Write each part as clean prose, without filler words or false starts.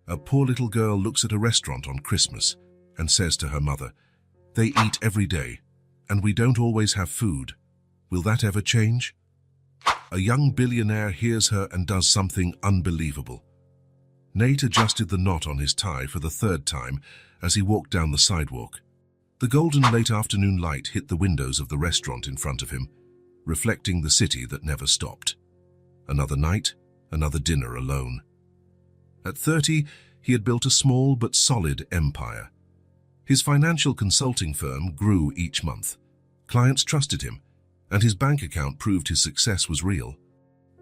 A poor little girl looks at a restaurant on Christmas and says to her mother, "They eat every day, and we don't always have food. Will that ever change?" A young billionaire hears her and does something unbelievable. Nate adjusted the knot on his tie for the third time as he walked down the sidewalk. The golden late afternoon light hit the windows of the restaurant in front of him, reflecting the city that never stopped. Another night, another dinner alone. At 30, he had built a small but solid empire. His financial consulting firm grew each month. Clients trusted him, and his bank account proved his success was real.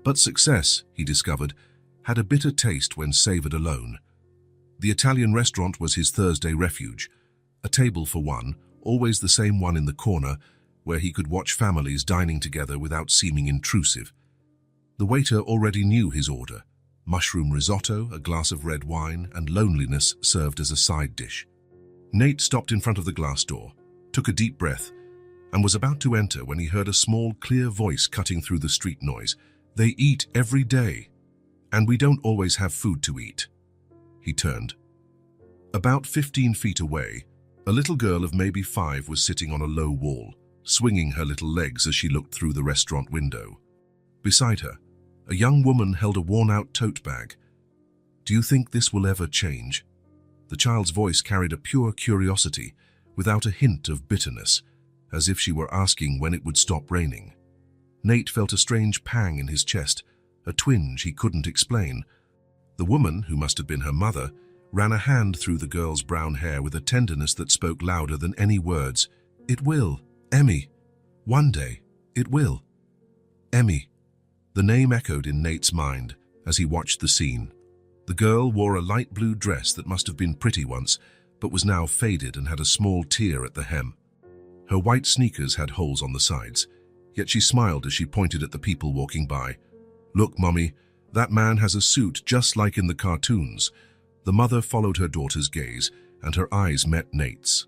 But success, he discovered, had a bitter taste when savored alone. The Italian restaurant was his Thursday refuge, a table for one, always the same one in the corner, where he could watch families dining together without seeming intrusive. The waiter already knew his order: mushroom risotto, a glass of red wine, and loneliness served as a side dish. Nate stopped in front of the glass door, took a deep breath, and was about to enter when he heard a small, clear voice cutting through the street noise. "They eat every day, and we don't always have food to eat." He turned. About 15 feet away, a little girl of maybe 5 was sitting on a low wall, swinging her little legs as she looked through the restaurant window. Beside her, a young woman held a worn-out tote bag. "Do you think this will ever change?" The child's voice carried a pure curiosity, without a hint of bitterness, as if she were asking when it would stop raining. Nate felt a strange pang in his chest, a twinge he couldn't explain. The woman, who must have been her mother, ran a hand through the girl's brown hair with a tenderness that spoke louder than any words. "It will, Emmy. One day, it will. Emmy." The name echoed in Nate's mind as he watched the scene. The girl wore a light blue dress that must have been pretty once, but was now faded and had a small tear at the hem. Her white sneakers had holes on the sides, yet she smiled as she pointed at the people walking by. "Look, Mommy, that man has a suit just like in the cartoons." The mother followed her daughter's gaze, and her eyes met Nate's.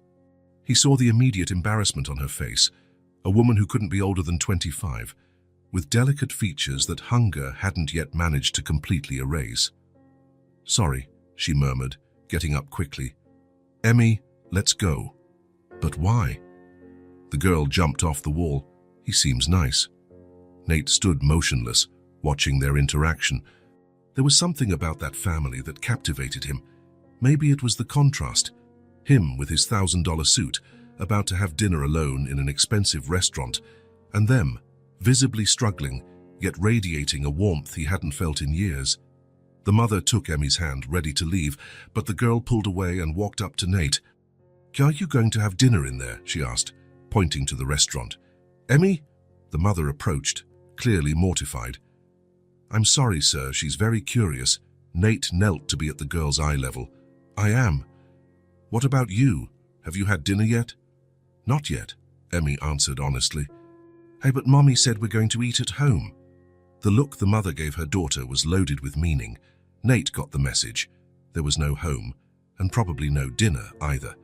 He saw the immediate embarrassment on her face, a woman who couldn't be older than 25, with delicate features that hunger hadn't yet managed to completely erase. "Sorry," she murmured, getting up quickly. "Emmy, let's go." "But why?" The girl jumped off the wall. "He seems nice." Nate stood motionless, watching their interaction. There was something about that family that captivated him. Maybe it was the contrast. Him with his $1,000 suit, about to have dinner alone in an expensive restaurant, and them, visibly struggling, yet radiating a warmth he hadn't felt in years. The mother took Emmy's hand, ready to leave, but the girl pulled away and walked up to Nate. "Are you going to have dinner in there?" she asked, pointing to the restaurant. "Emmy?" The mother approached, clearly mortified. "I'm sorry, sir, she's very curious." Nate knelt to be at the girl's eye level. "I am. What about you? Have you had dinner yet?" "Not yet," Emmy answered honestly. "Hey, but Mommy said we're going to eat at home." The look the mother gave her daughter was loaded with meaning. Nate got the message. There was no home, and probably no dinner either.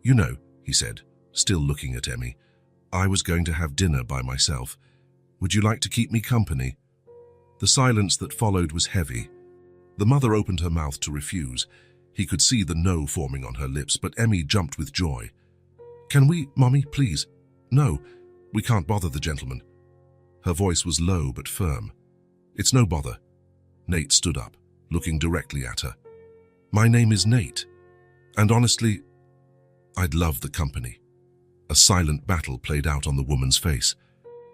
"You know," he said, still looking at Emmy, "I was going to have dinner by myself. Would you like to keep me company?" The silence that followed was heavy. The mother opened her mouth to refuse. He could see the no forming on her lips, but Emmy jumped with joy. "Can we, Mommy, please?" "No, we can't bother the gentleman." Her voice was low but firm. "It's no bother." Nate stood up, looking directly at her. "My name is Nate, and honestly, I'd love the company." A silent battle played out on the woman's face.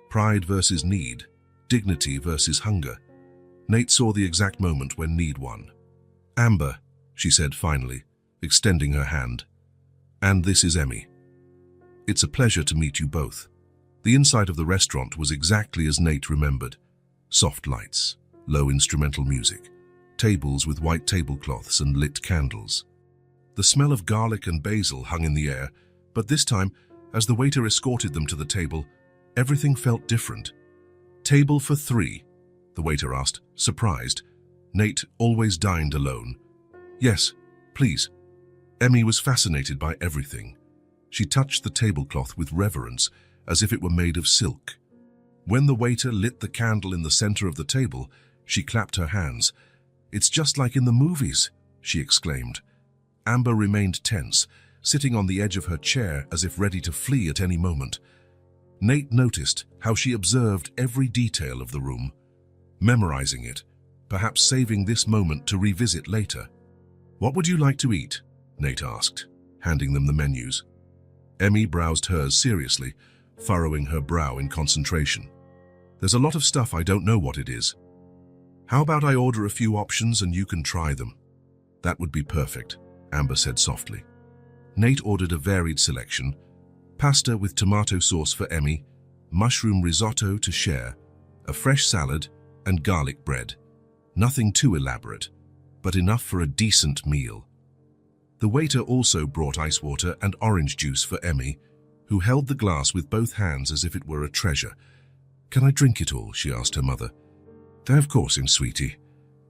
Pride versus need, dignity versus hunger. Nate saw the exact moment when need won. "Amber," she said finally, extending her hand. "And this is Emmy. It's a pleasure to meet you both." The inside of the restaurant was exactly as Nate remembered. Soft lights, low instrumental music, tables with white tablecloths and lit candles. The smell of garlic and basil hung in the air, but this time, as the waiter escorted them to the table, everything felt different. "Table for 3, the waiter asked, surprised. Nate always dined alone. "Yes, please." Emmy was fascinated by everything. She touched the tablecloth with reverence, as if it were made of silk. When the waiter lit the candle in the center of the table, she clapped her hands. "It's just like in the movies." she exclaimed. Amber remained tense, sitting on the edge of her chair as if ready to flee at any moment. Nate noticed how she observed every detail of the room, memorizing it, perhaps saving this moment to revisit later. "What would you like to eat?" Nate asked, handing them the menus. Emmy browsed hers seriously, furrowing her brow in concentration. "There's a lot of stuff I don't know what it is. How about I order a few options and you can try them?" "That would be perfect," Amber said softly. Nate ordered a varied selection: pasta with tomato sauce for Emmy, mushroom risotto to share, a fresh salad, and garlic bread. Nothing too elaborate, but enough for a decent meal. The waiter also brought ice water and orange juice for Emmy, who held the glass with both hands as if it were a treasure. "Can I drink it all?" she asked her mother. "Of course, sweetie."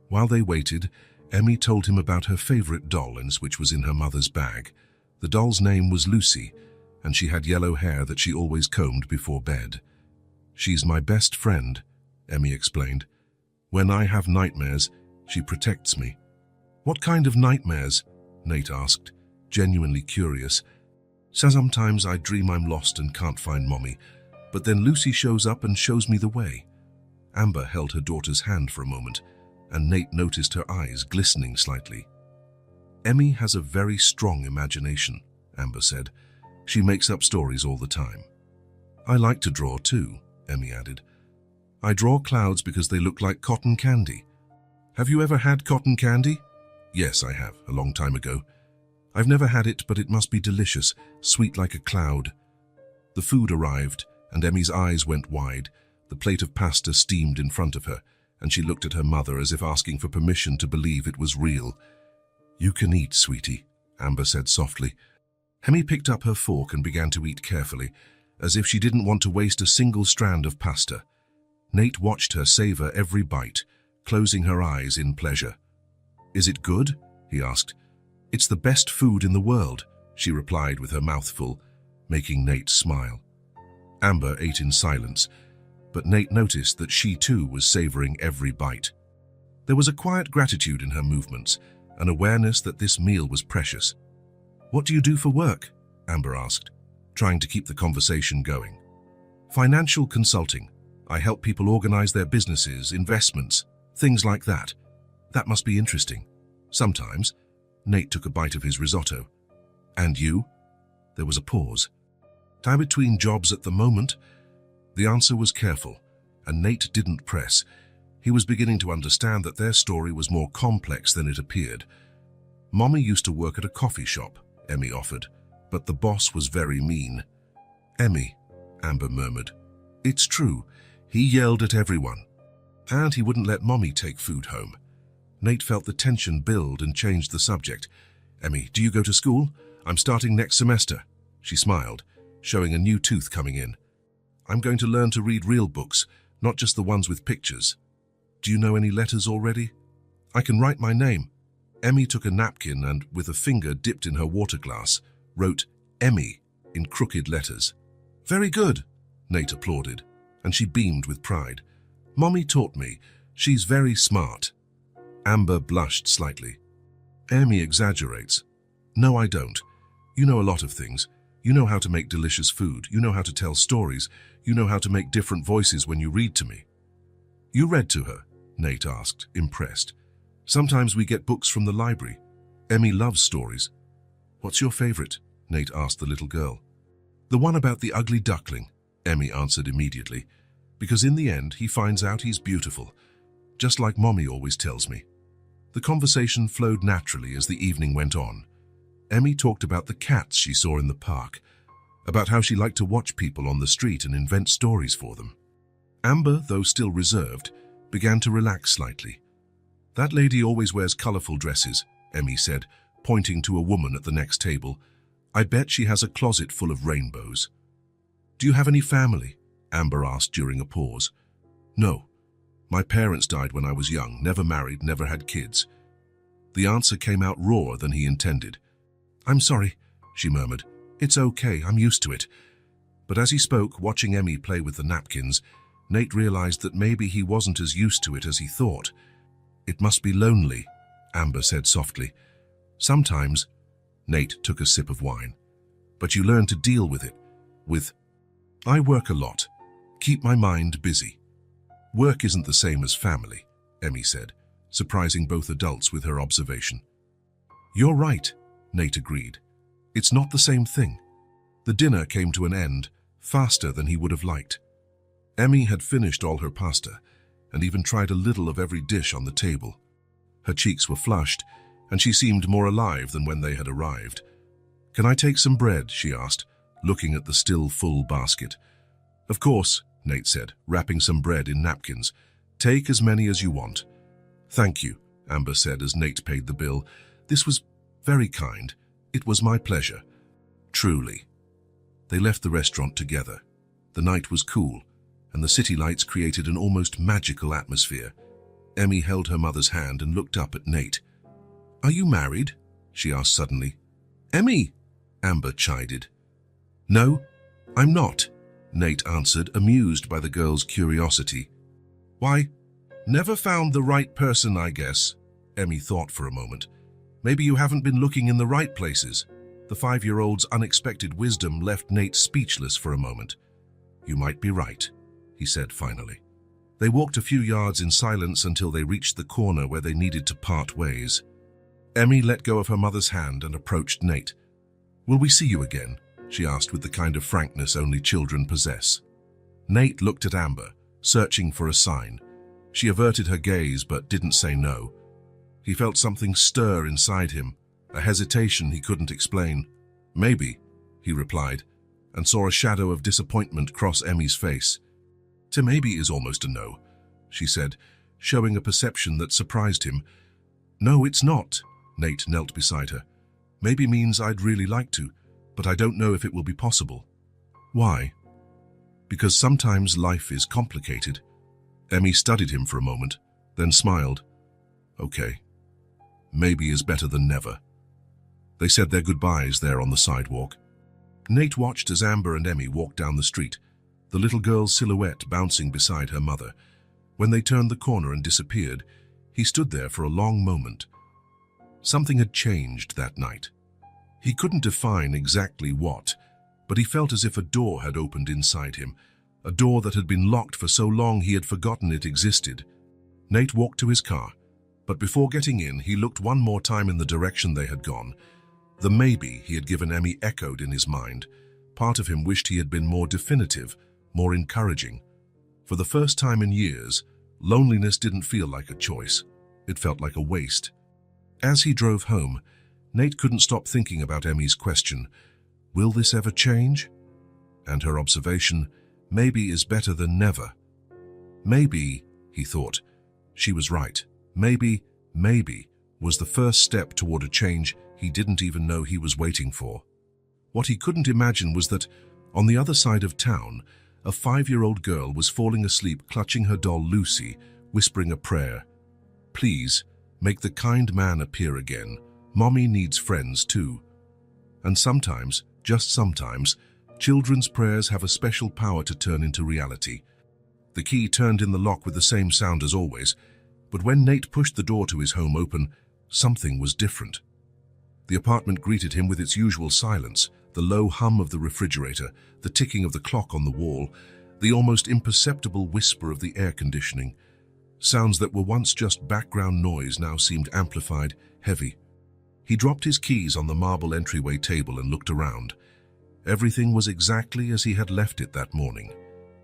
While they waited, Emmy told him about her favorite doll, which was in her mother's bag. The doll's name was Lucy, and she had yellow hair that she always combed before bed. "She's my best friend," Emmy explained. "When I have nightmares, she protects me." "What kind of nightmares?" Nate asked, genuinely curious. "Sometimes I dream I'm lost and can't find Mommy, but then Lucy shows up and shows me the way." Amber held her daughter's hand for a moment, and Nate noticed her eyes glistening slightly. "Emmy has a very strong imagination," Amber said. "She makes up stories all the time." "I like to draw too," Emmy added. "I draw clouds because they look like cotton candy." "Have you ever had cotton candy?" "Yes, I have, a long time ago. I've never had it, but it must be delicious, sweet like a cloud." The food arrived, and Emmy's eyes went wide. The plate of pasta steamed in front of her, and she looked at her mother as if asking for permission to believe it was real. "You can eat, sweetie," Amber said softly. Emmy picked up her fork and began to eat carefully, as if she didn't want to waste a single strand of pasta. Nate watched her savor every bite, closing her eyes in pleasure. "Is it good?" he asked. "It's the best food in the world," she replied with her mouth full, making Nate smile. Amber ate in silence, but Nate noticed that she too was savoring every bite. There was a quiet gratitude in her movements, an awareness that this meal was precious. "What do you do for work?" Amber asked, trying to keep the conversation going. "Financial consulting. I help people organize their businesses, investments, things like that." "That must be interesting." "Sometimes." Nate took a bite of his risotto. "And you?" There was a pause. "I'm between jobs at the moment." The answer was careful, and Nate didn't press. He was beginning to understand that their story was more complex than it appeared. "Mommy used to work at a coffee shop," Emmy offered, "but the boss was very mean." "Emmy," Amber murmured. "It's true. He yelled at everyone. And he wouldn't let Mommy take food home." Nate felt the tension build and changed the subject. "Emmy, do you go to school? I'm starting next semester." She smiled, showing a new tooth coming in. "I'm going to learn to read real books, not just the ones with pictures." "Do you know any letters already?" "I can write my name." Emmy took a napkin and, with a finger dipped in her water glass, wrote Emmy in crooked letters. "Very good," Nate applauded, and she beamed with pride. "Mommy taught me. She's very smart." Amber blushed slightly. "Emmy exaggerates." "No, I don't. You know a lot of things. You know how to make delicious food. You know how to tell stories. You know how to make different voices when you read to me." "You read to her?" Nate asked, impressed. "Sometimes we get books from the library. Emmy loves stories." "What's your favorite?" Nate asked the little girl. "The one about the ugly duckling," Emmy answered immediately, "because in the end he finds out he's beautiful, just like Mommy always tells me." The conversation flowed naturally as the evening went on. Emmy talked about the cats she saw in the park, about how she liked to watch people on the street and invent stories for them. Amber, though still reserved, began to relax slightly. "That lady always wears colorful dresses," Emmy said, pointing to a woman at the next table. "I bet she has a closet full of rainbows." "Do you have any family?" Amber asked during a pause. "No. My parents died when I was young, never married, never had kids." The answer came out rawer than he intended. "I'm sorry," she murmured. "It's okay, I'm used to it." But as he spoke, watching Emmy play with the napkins, Nate realized that maybe he wasn't as used to it as he thought. "It must be lonely," Amber said softly. Sometimes, Nate took a sip of wine. But you learn to deal with it. I work a lot. Keep my mind busy. Work isn't the same as family, Emmy said, surprising both adults with her observation. You're right, Nate agreed. It's not the same thing. The dinner came to an end faster than he would have liked. Emmy had finished all her pasta and even tried a little of every dish on the table. Her cheeks were flushed, and she seemed more alive than when they had arrived. Can I take some bread? She asked, looking at the still full basket. Of course, Nate said, wrapping some bread in napkins. Take as many as you want. Thank you, Amber said as Nate paid the bill. This was very kind. It was my pleasure. Truly. They left the restaurant together. The night was cool, and the city lights created an almost magical atmosphere. Emmy held her mother's hand and looked up at Nate. Are you married? She asked suddenly. Emmy, Amber chided. No, I'm not, Nate answered, amused by the girl's curiosity. Why, never found the right person, I guess, Emmy thought for a moment. Maybe you haven't been looking in the right places. The 5-year-old's unexpected wisdom left Nate speechless for a moment. You might be right, he said finally. They walked a few yards in silence until they reached the corner where they needed to part ways. Emmy let go of her mother's hand and approached Nate. Will we see you again? She asked with the kind of frankness only children possess. Nate looked at Amber, searching for a sign. She averted her gaze but didn't say no. He felt something stir inside him, a hesitation he couldn't explain. Maybe, he replied, and saw a shadow of disappointment cross Emmy's face. To maybe is almost a no, she said, showing a perception that surprised him. No, it's not, Nate knelt beside her. Maybe means I'd really like to, but I don't know if it will be possible. Why? Because sometimes life is complicated. Emmy studied him for a moment, then smiled. Okay. Maybe is better than never. They said their goodbyes there on the sidewalk. Nate watched as Amber and Emmy walked down the street, the little girl's silhouette bouncing beside her mother. When they turned the corner and disappeared, he stood there for a long moment. Something had changed that night. He couldn't define exactly what, but he felt as if a door had opened inside him, a door that had been locked for so long he had forgotten it existed. Nate walked to his car, but before getting in, he looked one more time in the direction they had gone. The maybe he had given Emmy echoed in his mind. Part of him wished he had been more definitive, more encouraging. For the first time in years, loneliness didn't feel like a choice. It felt like a waste. As he drove home, Nate couldn't stop thinking about Emmy's question, will this ever change? And her observation, maybe is better than never. Maybe, he thought, she was right. Maybe was the first step toward a change he didn't even know he was waiting for. What he couldn't imagine was that, on the other side of town, a 5-year-old girl was falling asleep clutching her doll Lucy, whispering a prayer. Please, make the kind man appear again. Mommy needs friends too. And sometimes, just sometimes, children's prayers have a special power to turn into reality. The key turned in the lock with the same sound as always, but when Nate pushed the door to his home open, something was different. The apartment greeted him with its usual silence, the low hum of the refrigerator, the ticking of the clock on the wall, the almost imperceptible whisper of the air conditioning. Sounds that were once just background noise now seemed amplified, heavy. He dropped his keys on the marble entryway table and looked around. Everything was exactly as he had left it that morning.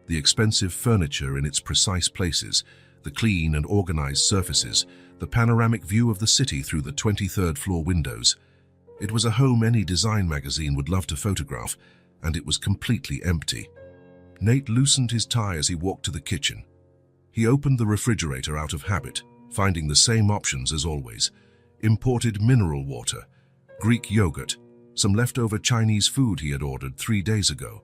The expensive furniture in its precise places, the clean and organized surfaces, the panoramic view of the city through the 23rd floor windows. It was a home any design magazine would love to photograph, and it was completely empty. Nate loosened his tie as he walked to the kitchen. He opened the refrigerator out of habit, finding the same options as always. Imported mineral water, Greek yogurt, some leftover Chinese food he had ordered 3 days ago.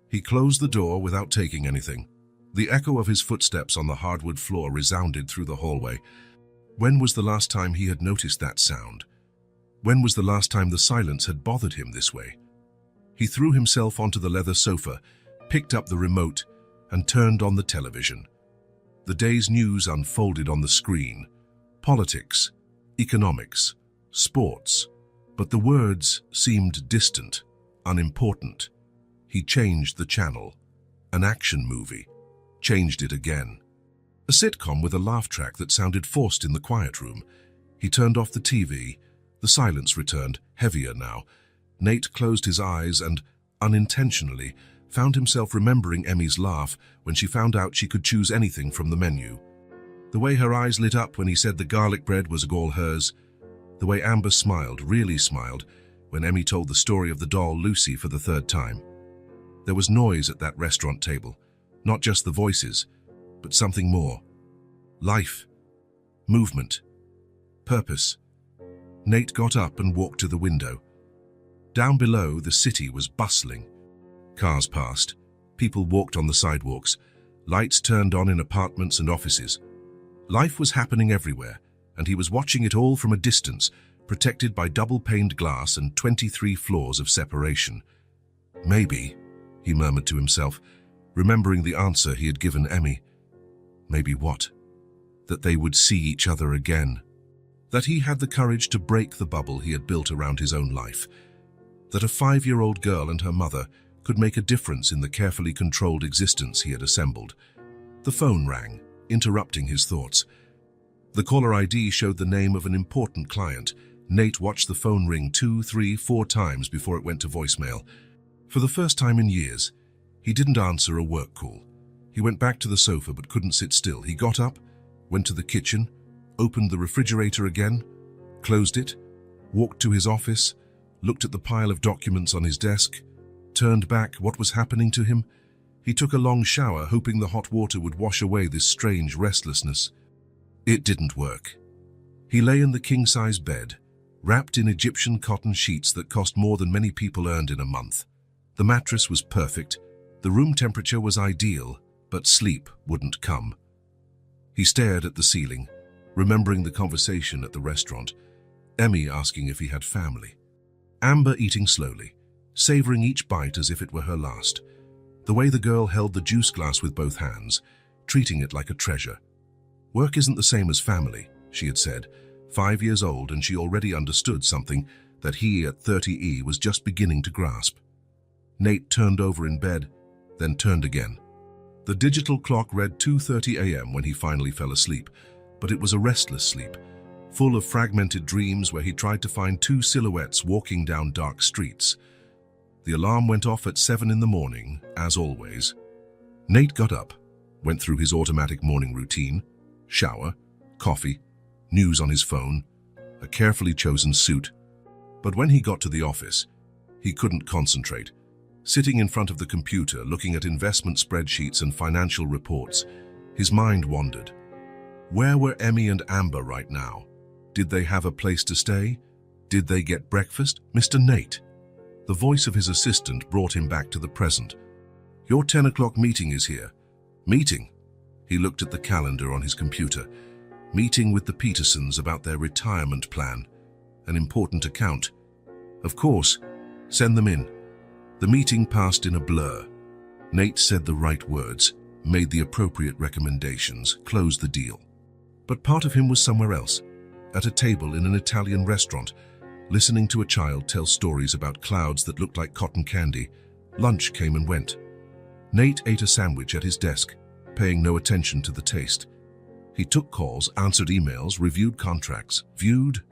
He closed the door without taking anything. The echo of his footsteps on the hardwood floor resounded through the hallway. When was the last time he had noticed that sound? When was the last time the silence had bothered him this way? He threw himself onto the leather sofa, picked up the remote, and turned on the television. The day's news unfolded on the screen. Politics, economics, sports, but the words seemed distant, unimportant. He changed the channel. An action movie. Changed it again. A sitcom with a laugh track that sounded forced in the quiet room. He turned off the TV. The silence returned, heavier now. Nate closed his eyes and, unintentionally, found himself remembering Emmy's laugh when she found out she could choose anything from the menu. The way her eyes lit up when he said the garlic bread was all hers. The way Amber smiled, really smiled, when Emmy told the story of the doll Lucy for the third time. There was noise at that restaurant table, not just the voices, but something more. Life, movement, purpose. Nate got up and walked to the window. Down below, the city was bustling. Cars passed, people walked on the sidewalks, lights turned on in apartments and offices. Life was happening everywhere, and he was watching it all from a distance, protected by double-paned glass and 23 floors of separation. Maybe, he murmured to himself, remembering the answer he had given Emmy. Maybe what? That they would see each other again. That he had the courage to break the bubble he had built around his own life. That a 5-year-old girl and her mother could make a difference in the carefully controlled existence he had assembled. The phone rang, interrupting his thoughts. The caller ID showed the name of an important client. Nate watched the phone ring 2, 3, 4 times before it went to voicemail. For the first time in years, he didn't answer a work call. He went back to the sofa but couldn't sit still. He got up, went to the kitchen, opened the refrigerator again, closed it, walked to his office, looked at the pile of documents on his desk, turned back. What was happening to him? He took a long shower, hoping the hot water would wash away this strange restlessness. It didn't work. He lay in the king-size bed, wrapped in Egyptian cotton sheets that cost more than many people earned in a month. The mattress was perfect, the room temperature was ideal, but sleep wouldn't come. He stared at the ceiling, remembering the conversation at the restaurant, Emmy asking if he had family. Amber eating slowly, savoring each bite as if it were her last. The way the girl held the juice glass with both hands, treating it like a treasure. Work isn't the same as family, she had said, 5 years old, and she already understood something that he at 30E was just beginning to grasp. Nate turned over in bed, then turned again. The digital clock read 2:30 a.m. when he finally fell asleep, but it was a restless sleep, full of fragmented dreams where he tried to find 2 silhouettes walking down dark streets. The alarm went off at 7 in the morning, as always. Nate got up, went through his automatic morning routine, shower, coffee, news on his phone, a carefully chosen suit. But when he got to the office, he couldn't concentrate. Sitting in front of the computer, looking at investment spreadsheets and financial reports, his mind wandered. Where were Emmy and Amber right now? Did they have a place to stay? Did they get breakfast? Mr. Nate. The voice of his assistant brought him back to the present. Your 10 o'clock meeting is here. Meeting? He looked at the calendar on his computer. Meeting with the Petersons about their retirement plan. An important account. Of course. Send them in. The meeting passed in a blur. Nate said the right words, made the appropriate recommendations, closed the deal. But part of him was somewhere else, at a table in an Italian restaurant, listening to a child tell stories about clouds that looked like cotton candy. Lunch came and went. Nate ate a sandwich at his desk, paying no attention to the taste. He took calls, answered emails, reviewed contracts, viewed.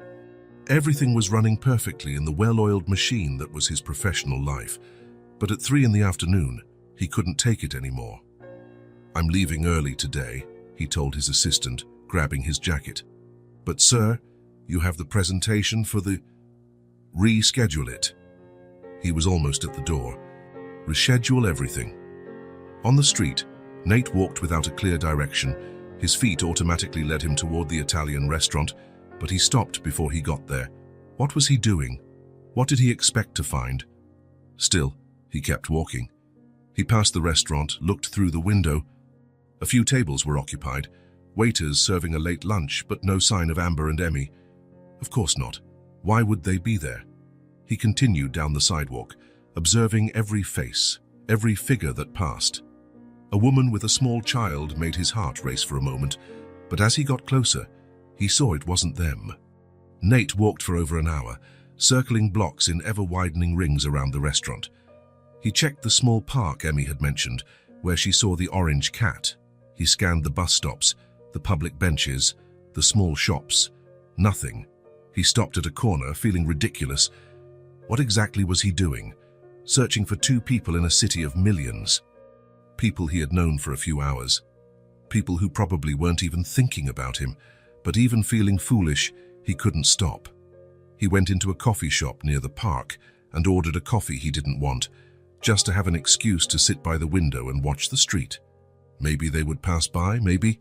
Everything was running perfectly in the well-oiled machine that was his professional life. But at 3 in the afternoon, he couldn't take it anymore. I'm leaving early today, he told his assistant, grabbing his jacket. But sir, you have the presentation for the... Reschedule it. He was almost at the door. Reschedule everything. On the street, Nate walked without a clear direction. His feet automatically led him toward the Italian restaurant, but he stopped before he got there. What was he doing? What did he expect to find? Still, he kept walking. He passed the restaurant, looked through the window. A few tables were occupied, waiters serving a late lunch, but no sign of Amber and Emmy. Of course not. Why would they be there? He continued down the sidewalk, observing every face, every figure that passed. A woman with a small child made his heart race for a moment, but as he got closer, he saw it wasn't them. Nate walked for over an hour, circling blocks in ever-widening rings around the restaurant. He checked the small park Emmy had mentioned, where she saw the orange cat. He scanned the bus stops, the public benches, the small shops. Nothing. He stopped at a corner, feeling ridiculous. What exactly was he doing? Searching for two people in a city of millions. People he had known for a few hours. People who probably weren't even thinking about him, but even feeling foolish, he couldn't stop. He went into a coffee shop near the park and ordered a coffee he didn't want, just to have an excuse to sit by the window and watch the street. Maybe they would pass by, maybe.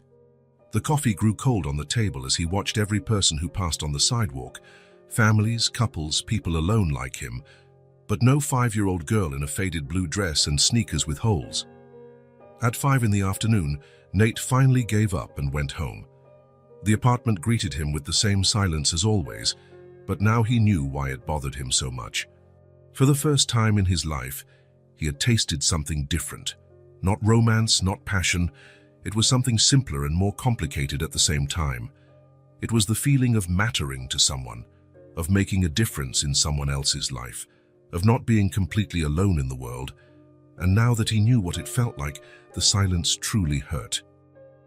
The coffee grew cold on the table as he watched every person who passed on the sidewalk. Families, couples, people alone like him, but no 5-year-old girl in a faded blue dress and sneakers with holes. At 5 in the afternoon, Nate finally gave up and went home. The apartment greeted him with the same silence as always, but now he knew why it bothered him so much. For the first time in his life, he had tasted something different. Not romance, not passion. It was something simpler and more complicated at the same time. It was the feeling of mattering to someone, of making a difference in someone else's life, of not being completely alone in the world. And now that he knew what it felt like, the silence truly hurt.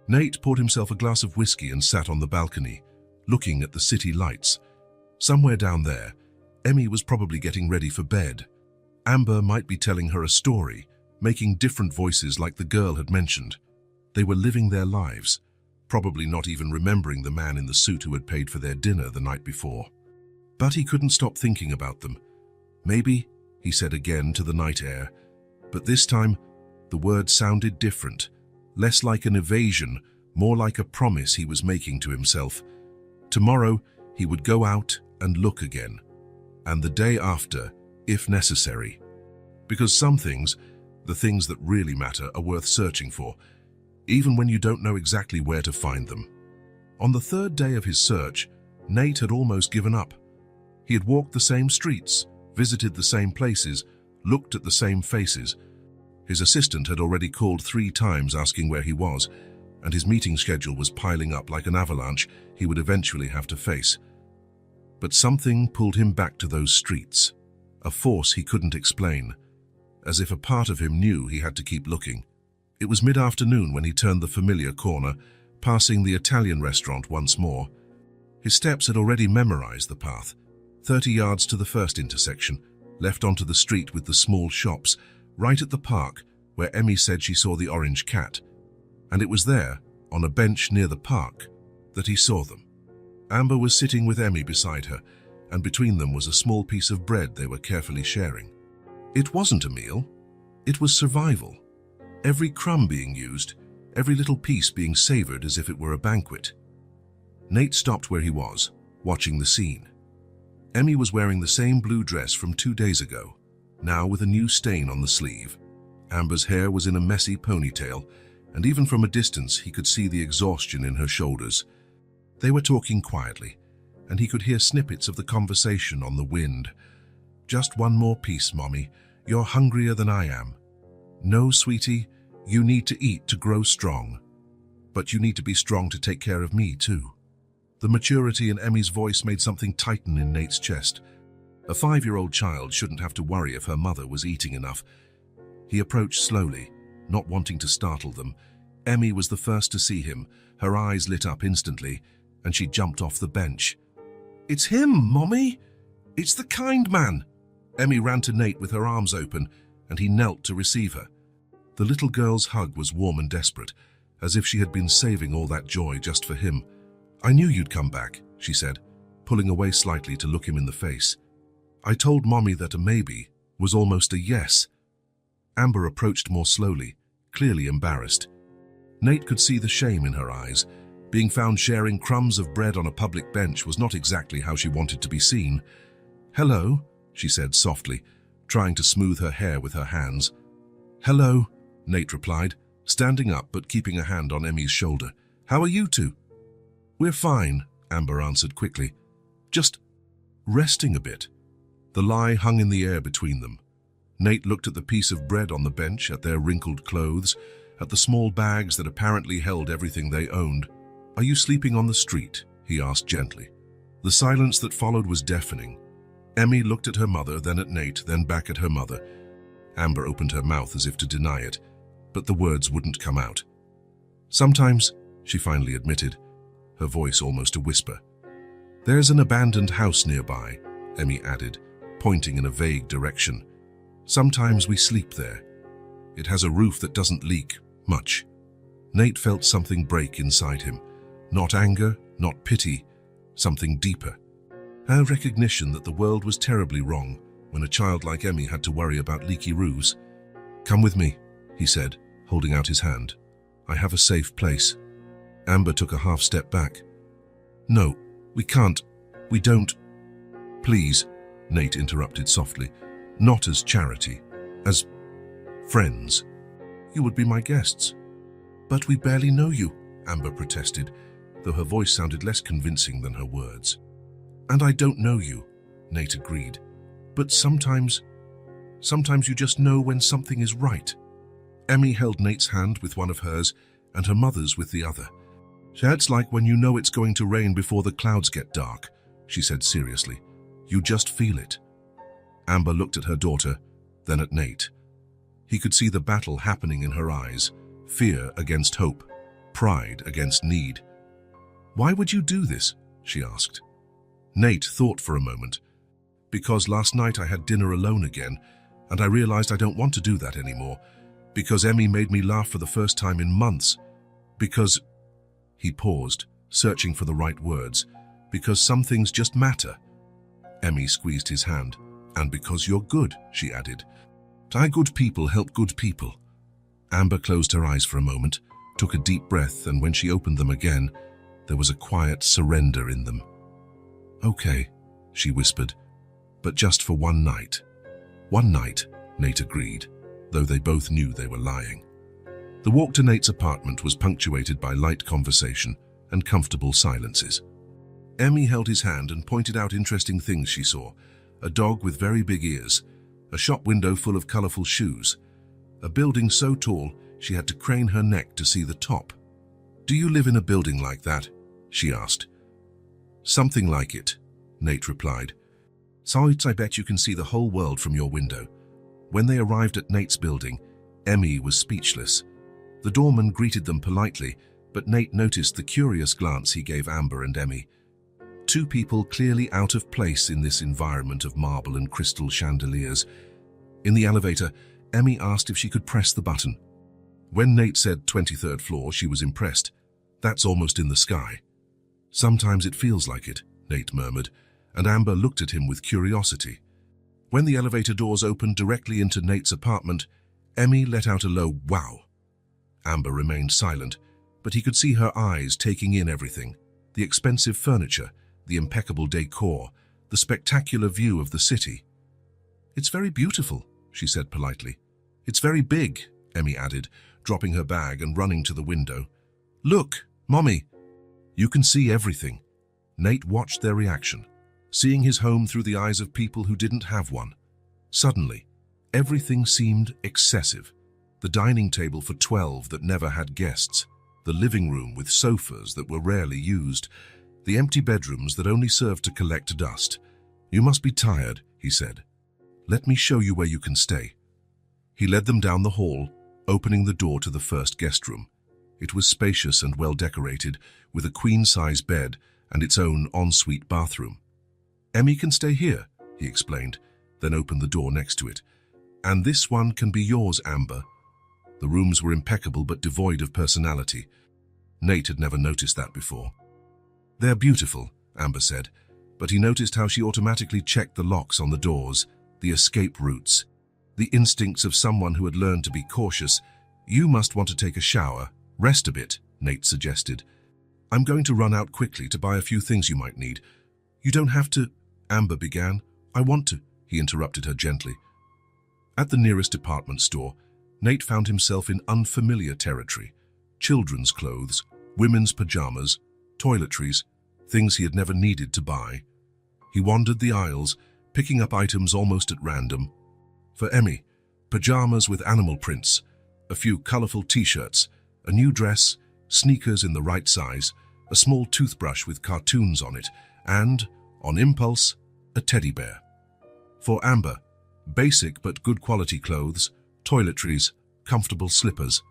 Nate poured himself a glass of whiskey and sat on the balcony, looking at the city lights. Somewhere down there, Emmy was probably getting ready for bed. Amber might be telling her a story, making different voices like the girl had mentioned. They were living their lives, probably not even remembering the man in the suit who had paid for their dinner the night before. But he couldn't stop thinking about them. Maybe, he said again to the night air, but this time the words sounded different, less like an evasion, more like a promise he was making to himself. Tomorrow he would go out and look again, and the day after, if necessary. Because some things, the things that really matter, are worth searching for, even when you don't know exactly where to find them. On the third day of his search, Nate had almost given up. He had walked the same streets, visited the same places, looked at the same faces. His assistant had already called 3 times asking where he was, and his meeting schedule was piling up like an avalanche he would eventually have to face. But something pulled him back to those streets, a force he couldn't explain, as if a part of him knew he had to keep looking. It was mid-afternoon when he turned the familiar corner, passing the Italian restaurant once more. His steps had already memorized the path, 30 yards to the first intersection, left onto the street with the small shops, right at the park where Emmy said she saw the orange cat. And it was there, on a bench near the park, that he saw them. Amber was sitting with Emmy beside her, and between them was a small piece of bread they were carefully sharing. It wasn't a meal, it was survival. Every crumb being used, every little piece being savored as if it were a banquet. Nate stopped where he was, watching the scene. Emmy was wearing the same blue dress from 2 days ago, now with a new stain on the sleeve. Amber's hair was in a messy ponytail, and even from a distance he could see the exhaustion in her shoulders. They were talking quietly, and he could hear snippets of the conversation on the wind. "Just one more piece, Mommy. You're hungrier than I am. No, sweetie, you need to eat to grow strong. But you need to be strong to take care of me, too." The maturity in Emmy's voice made something tighten in Nate's chest. A 5-year-old child shouldn't have to worry if her mother was eating enough. He approached slowly, not wanting to startle them. Emmy was the first to see him. Her eyes lit up instantly, and she jumped off the bench. "It's him, Mommy! It's the kind man!" Emmy ran to Nate with her arms open, and he knelt to receive her. The little girl's hug was warm and desperate, as if she had been saving all that joy just for him. "I knew you'd come back," she said, pulling away slightly to look him in the face. "I told Mommy that a maybe was almost a yes." Amber approached more slowly, clearly embarrassed. Nate could see the shame in her eyes. Being found sharing crumbs of bread on a public bench was not exactly how she wanted to be seen. "Hello," she said softly, trying to smooth her hair with her hands. "Hello," Nate replied, standing up but keeping a hand on Emmy's shoulder. "How are you two?" "We're fine," Amber answered quickly. "Just resting a bit." The lie hung in the air between them. Nate looked at the piece of bread on the bench, at their wrinkled clothes, at the small bags that apparently held everything they owned. "Are you sleeping on the street?" he asked gently. The silence that followed was deafening. Emmy looked at her mother, then at Nate, then back at her mother. Amber opened her mouth as if to deny it, but the words wouldn't come out. "Sometimes," she finally admitted, her voice almost a whisper. "There's an abandoned house nearby," Emmy added, pointing in a vague direction. "Sometimes we sleep there. It has a roof that doesn't leak much." Nate felt something break inside him. Not anger, not pity, something deeper. A recognition that the world was terribly wrong when a child like Emmy had to worry about leaky roofs. "Come with me," he said, holding out his hand. "I have a safe place." Amber took a half step back. "No, we can't. We don't." "Please," Nate interrupted softly. "Not as charity. As friends. You would be my guests." "But we barely know you," Amber protested, though her voice sounded less convincing than her words. "And I don't know you," Nate agreed. "But sometimes you just know when something is right." Emmy held Nate's hand with one of hers and her mother's with the other. "It's like when you know it's going to rain before the clouds get dark," she said seriously. "You just feel it." Amber looked at her daughter, then at Nate. He could see the battle happening in her eyes, fear against hope, pride against need. "Why would you do this?" she asked. Nate thought for a moment. "Because last night I had dinner alone again, and I realized I don't want to do that anymore. Because Emmy made me laugh for the first time in months. Because..." He paused, searching for the right words. "Because some things just matter." Emmy squeezed his hand. "And because you're good," she added. Good people help good people." Amber closed her eyes for a moment, took a deep breath, and when she opened them again, there was a quiet surrender in them. "Okay," she whispered, "but just for one night." "One night," Nate agreed, though they both knew they were lying. The walk to Nate's apartment was punctuated by light conversation and comfortable silences. Emmy held his hand and pointed out interesting things she saw: a dog with very big ears, a shop window full of colorful shoes, a building so tall she had to crane her neck to see the top. "Do you live in a building like that?" she asked. "Something like it," Nate replied. "So I bet you can see the whole world from your window." When they arrived at Nate's building, Emmy was speechless. The doorman greeted them politely, but Nate noticed the curious glance he gave Amber and Emmy. Two people clearly out of place in this environment of marble and crystal chandeliers. In the elevator, Emmy asked if she could press the button. When Nate said 23rd floor, she was impressed. "That's almost in the sky." "Sometimes it feels like it," Nate murmured, and Amber looked at him with curiosity. When the elevator doors opened directly into Nate's apartment, Emmy let out a low "wow." Amber remained silent, but he could see her eyes taking in everything: the expensive furniture, the impeccable decor, the spectacular view of the city. "It's very beautiful," she said politely. "It's very big," Emmy added, dropping her bag and running to the window. "Look, Mommy!" "You can see everything." Nate watched their reaction, seeing his home through the eyes of people who didn't have one. Suddenly, everything seemed excessive. The dining table for 12 that never had guests, the living room with sofas that were rarely used, the empty bedrooms that only served to collect dust. "You must be tired," he said. "Let me show you where you can stay." He led them down the hall, opening the door to the first guest room. It was spacious and well decorated, with a queen-size bed and its own ensuite bathroom. "Emmy can stay here," he explained, then opened the door next to it. "And this one can be yours, Amber." The rooms were impeccable but devoid of personality. Nate had never noticed that before. "They're beautiful," Amber said, but he noticed how she automatically checked the locks on the doors, the escape routes, the instincts of someone who had learned to be cautious. "You must want to take a shower, rest a bit," Nate suggested. "I'm going to run out quickly to buy a few things you might need." "You don't have to," Amber began. "I want to," he interrupted her gently. At the nearest department store, Nate found himself in unfamiliar territory: children's clothes, women's pajamas, toiletries, things he had never needed to buy. He wandered the aisles, picking up items almost at random. For Emmy, pajamas with animal prints, a few colorful t-shirts, a new dress, sneakers in the right size, a small toothbrush with cartoons on it, and, on impulse, a teddy bear. For Amber, basic but good quality clothes, toiletries, comfortable slippers.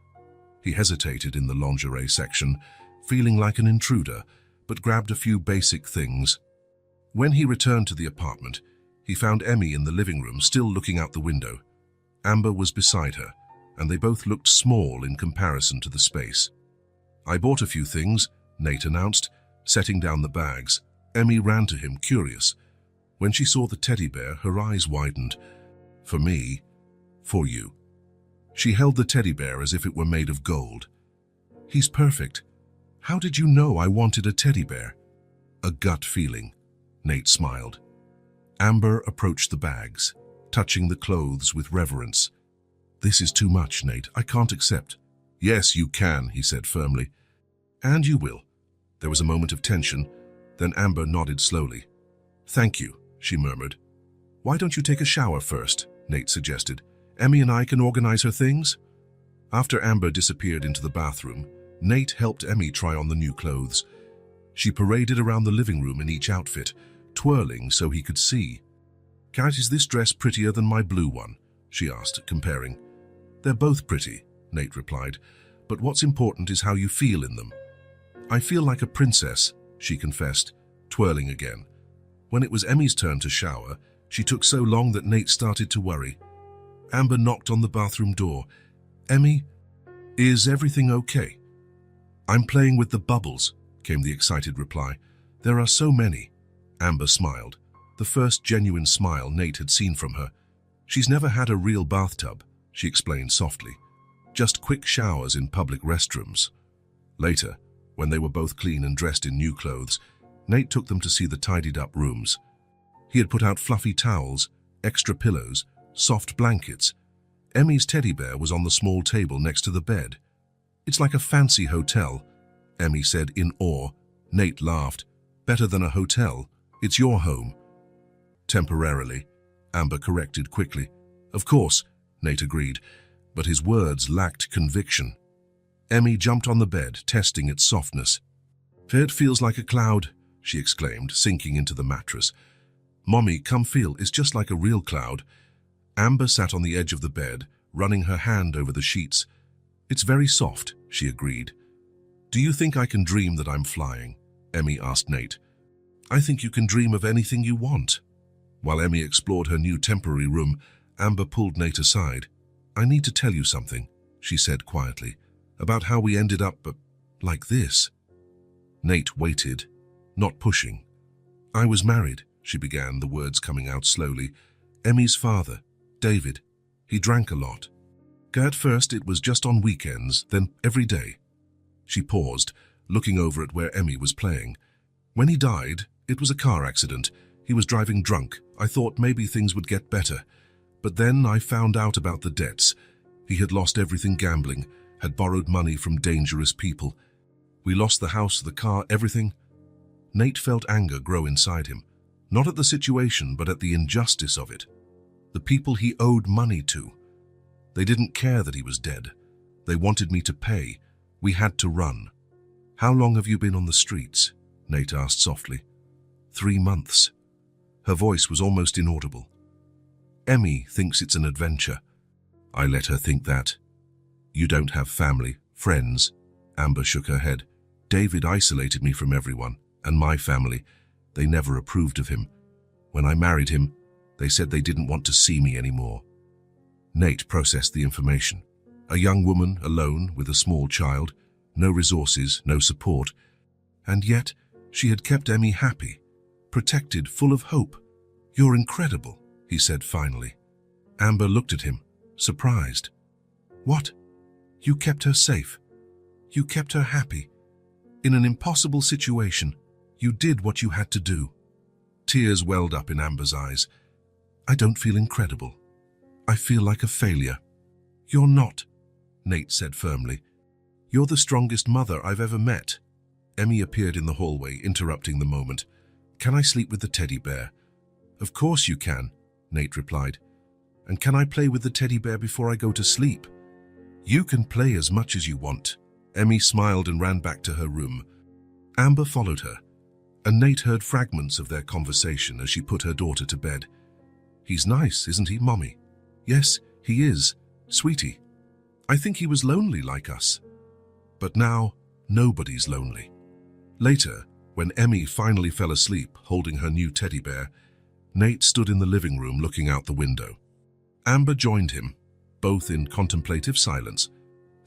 He hesitated in the lingerie section, feeling like an intruder, but grabbed a few basic things. When he returned to the apartment, he found Emmy in the living room still looking out the window. Amber was beside her, and they both looked small in comparison to the space. "I bought a few things," Nate announced, setting down the bags. Emmy ran to him, curious. When she saw the teddy bear, her eyes widened. "For me, for you." She held the teddy bear as if it were made of gold. "He's perfect. How did you know I wanted a teddy bear?" "A gut feeling," Nate smiled. Amber approached the bags, touching the clothes with reverence. "This is too much, Nate. I can't accept." "Yes, you can," he said firmly. "And you will." There was a moment of tension, then Amber nodded slowly. "Thank you," she murmured. "Why don't you take a shower first?" Nate suggested. "Emmy and I can organize her things." After Amber disappeared into the bathroom, Nate helped Emmy try on the new clothes. She paraded around the living room in each outfit, twirling so he could see. "Kat, is this dress prettier than my blue one?" she asked, comparing. "They're both pretty," Nate replied, "but what's important is how you feel in them." "I feel like a princess," she confessed, twirling again. When it was Emmy's turn to shower, she took so long that Nate started to worry. Amber knocked on the bathroom door. "Emmy, is everything okay?" "I'm playing with the bubbles," came the excited reply. "There are so many." Amber smiled, the first genuine smile Nate had seen from her. "She's never had a real bathtub," she explained softly. "Just quick showers in public restrooms." Later, when they were both clean and dressed in new clothes, Nate took them to see the tidied-up rooms. He had put out fluffy towels, extra pillows, soft blankets. Emmy's teddy bear was on the small table next to the bed. "It's like a fancy hotel," Emmy said in awe. Nate laughed. "Better than a hotel. It's your home." "Temporarily," Amber corrected quickly. "Of course," Nate agreed, but his words lacked conviction. Emmy jumped on the bed, testing its softness. "It feels like a cloud," she exclaimed, sinking into the mattress. "Mommy, come feel, it's just like a real cloud." Amber sat on the edge of the bed, running her hand over the sheets. "It's very soft," she agreed. "Do you think I can dream that I'm flying?" Emmy asked Nate. "I think you can dream of anything you want." While Emmy explored her new temporary room, Amber pulled Nate aside. "I need to tell you something," she said quietly, "about how we ended up like this." Nate waited, not pushing. "I was married," she began, the words coming out slowly. "Emmy's father, David, he drank a lot. At first it was just on weekends, then every day." She paused, looking over at where Emmy was playing. "When he died, it was a car accident. He was driving drunk. I thought maybe things would get better. But then I found out about the debts. He had lost everything gambling, had borrowed money from dangerous people. We lost the house, the car, everything." Nate felt anger grow inside him, not at the situation, but at the injustice of it. The people he owed money to. They didn't care that he was dead. They wanted me to pay. We had to run. "How long have you been on the streets?" Nate asked softly. 3 months. Her voice was almost inaudible. "Emmy thinks it's an adventure." "I let her think that." "You don't have family, friends?" Amber shook her head. "David isolated me from everyone, and my family. They never approved of him. When I married him, they said they didn't want to see me anymore." Nate processed the information. A young woman, alone, with a small child, no resources, no support. And yet, she had kept Emmy happy, protected, full of hope. "You're incredible," he said finally. Amber looked at him, surprised. "What? You kept her safe? You kept her happy? In an impossible situation, you did what you had to do." Tears welled up in Amber's eyes. "I don't feel incredible. I feel like a failure." "You're not," Nate said firmly. "You're the strongest mother I've ever met." Emmy appeared in the hallway, interrupting the moment. "Can I sleep with the teddy bear?" "Of course you can," Nate replied. "And can I play with the teddy bear before I go to sleep?" "You can play as much as you want." Emmy smiled and ran back to her room. Amber followed her. and Nate heard fragments of their conversation as she put her daughter to bed. "He's nice, isn't he, Mommy?" "Yes, he is, sweetie. I think he was lonely like us. But now, nobody's lonely." Later, when Emmy finally fell asleep holding her new teddy bear, Nate stood in the living room looking out the window. Amber joined him, both in contemplative silence.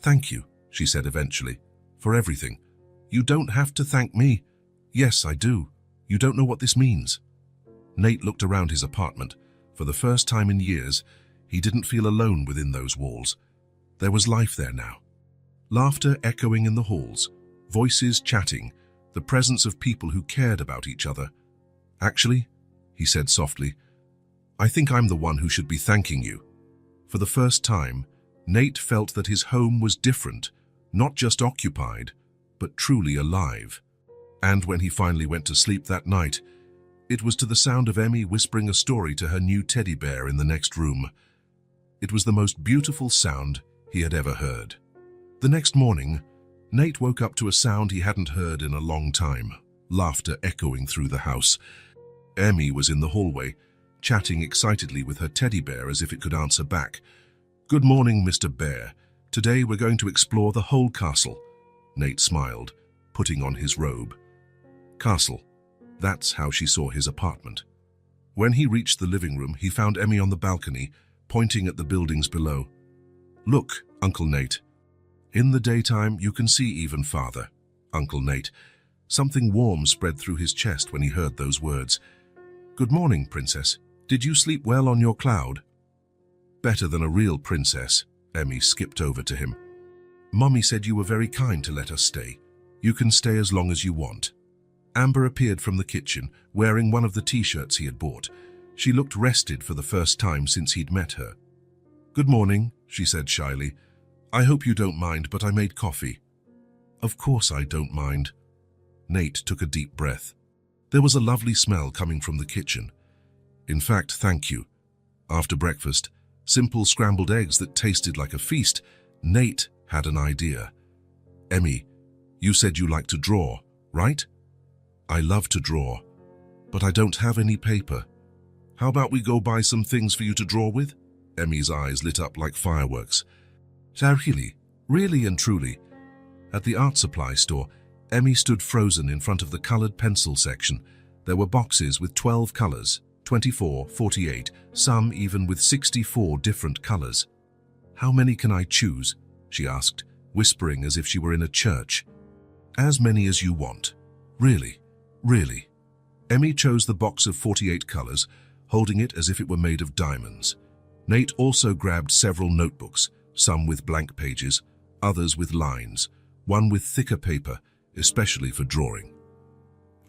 "Thank you," she said eventually, "for everything. You don't have to thank me." "Yes, I do. You don't know what this means." Nate looked around his apartment. For the first time in years, he didn't feel alone within those walls. There was life there now. Laughter echoing in the halls, voices chatting, the presence of people who cared about each other. "Actually," he said softly, "I think I'm the one who should be thanking you." For the first time, Nate felt that his home was different, not just occupied, but truly alive. And when he finally went to sleep that night, it was to the sound of Emmy whispering a story to her new teddy bear in the next room. It was the most beautiful sound he had ever heard. The next morning, Nate woke up to a sound he hadn't heard in a long time, laughter echoing through the house. Emmy was in the hallway, chatting excitedly with her teddy bear as if it could answer back. "Good morning, Mr. Bear. Today we're going to explore the whole castle." Nate smiled, putting on his robe. Castle. That's how she saw his apartment. When he reached the living room, he found Emmy on the balcony, pointing at the buildings below. "Look, Uncle Nate. In the daytime, you can see even farther." Uncle Nate. Something warm spread through his chest when he heard those words. "Good morning, Princess. Did you sleep well on your cloud?" "Better than a real princess." Emmy skipped over to him. "Mommy said you were very kind to let us stay. You can stay as long as you want." Amber appeared from the kitchen, wearing one of the t-shirts he had bought. She looked rested for the first time since he'd met her. "Good morning," she said shyly. "I hope you don't mind, but I made coffee." "Of course I don't mind." Nate took a deep breath. There was a lovely smell coming from the kitchen. "In fact, thank you." After breakfast, simple scrambled eggs that tasted like a feast, Nate had an idea. "Emmy, you said you like to draw, right?" "I love to draw, but I don't have any paper. How about we go buy some things for you to draw with?" Emmy's eyes lit up like fireworks. Really and truly. At the art supply store, Emmy stood frozen in front of the colored pencil section. There were boxes with 12 colors, 24, 48, some even with 64 different colors. "How many can I choose?" she asked, whispering as if she were in a church. "As many as you want. Really. Emmy chose the box of 48 colors, holding it as if it were made of diamonds. Nate also grabbed several notebooks, some with blank pages, others with lines, one with thicker paper, especially for drawing.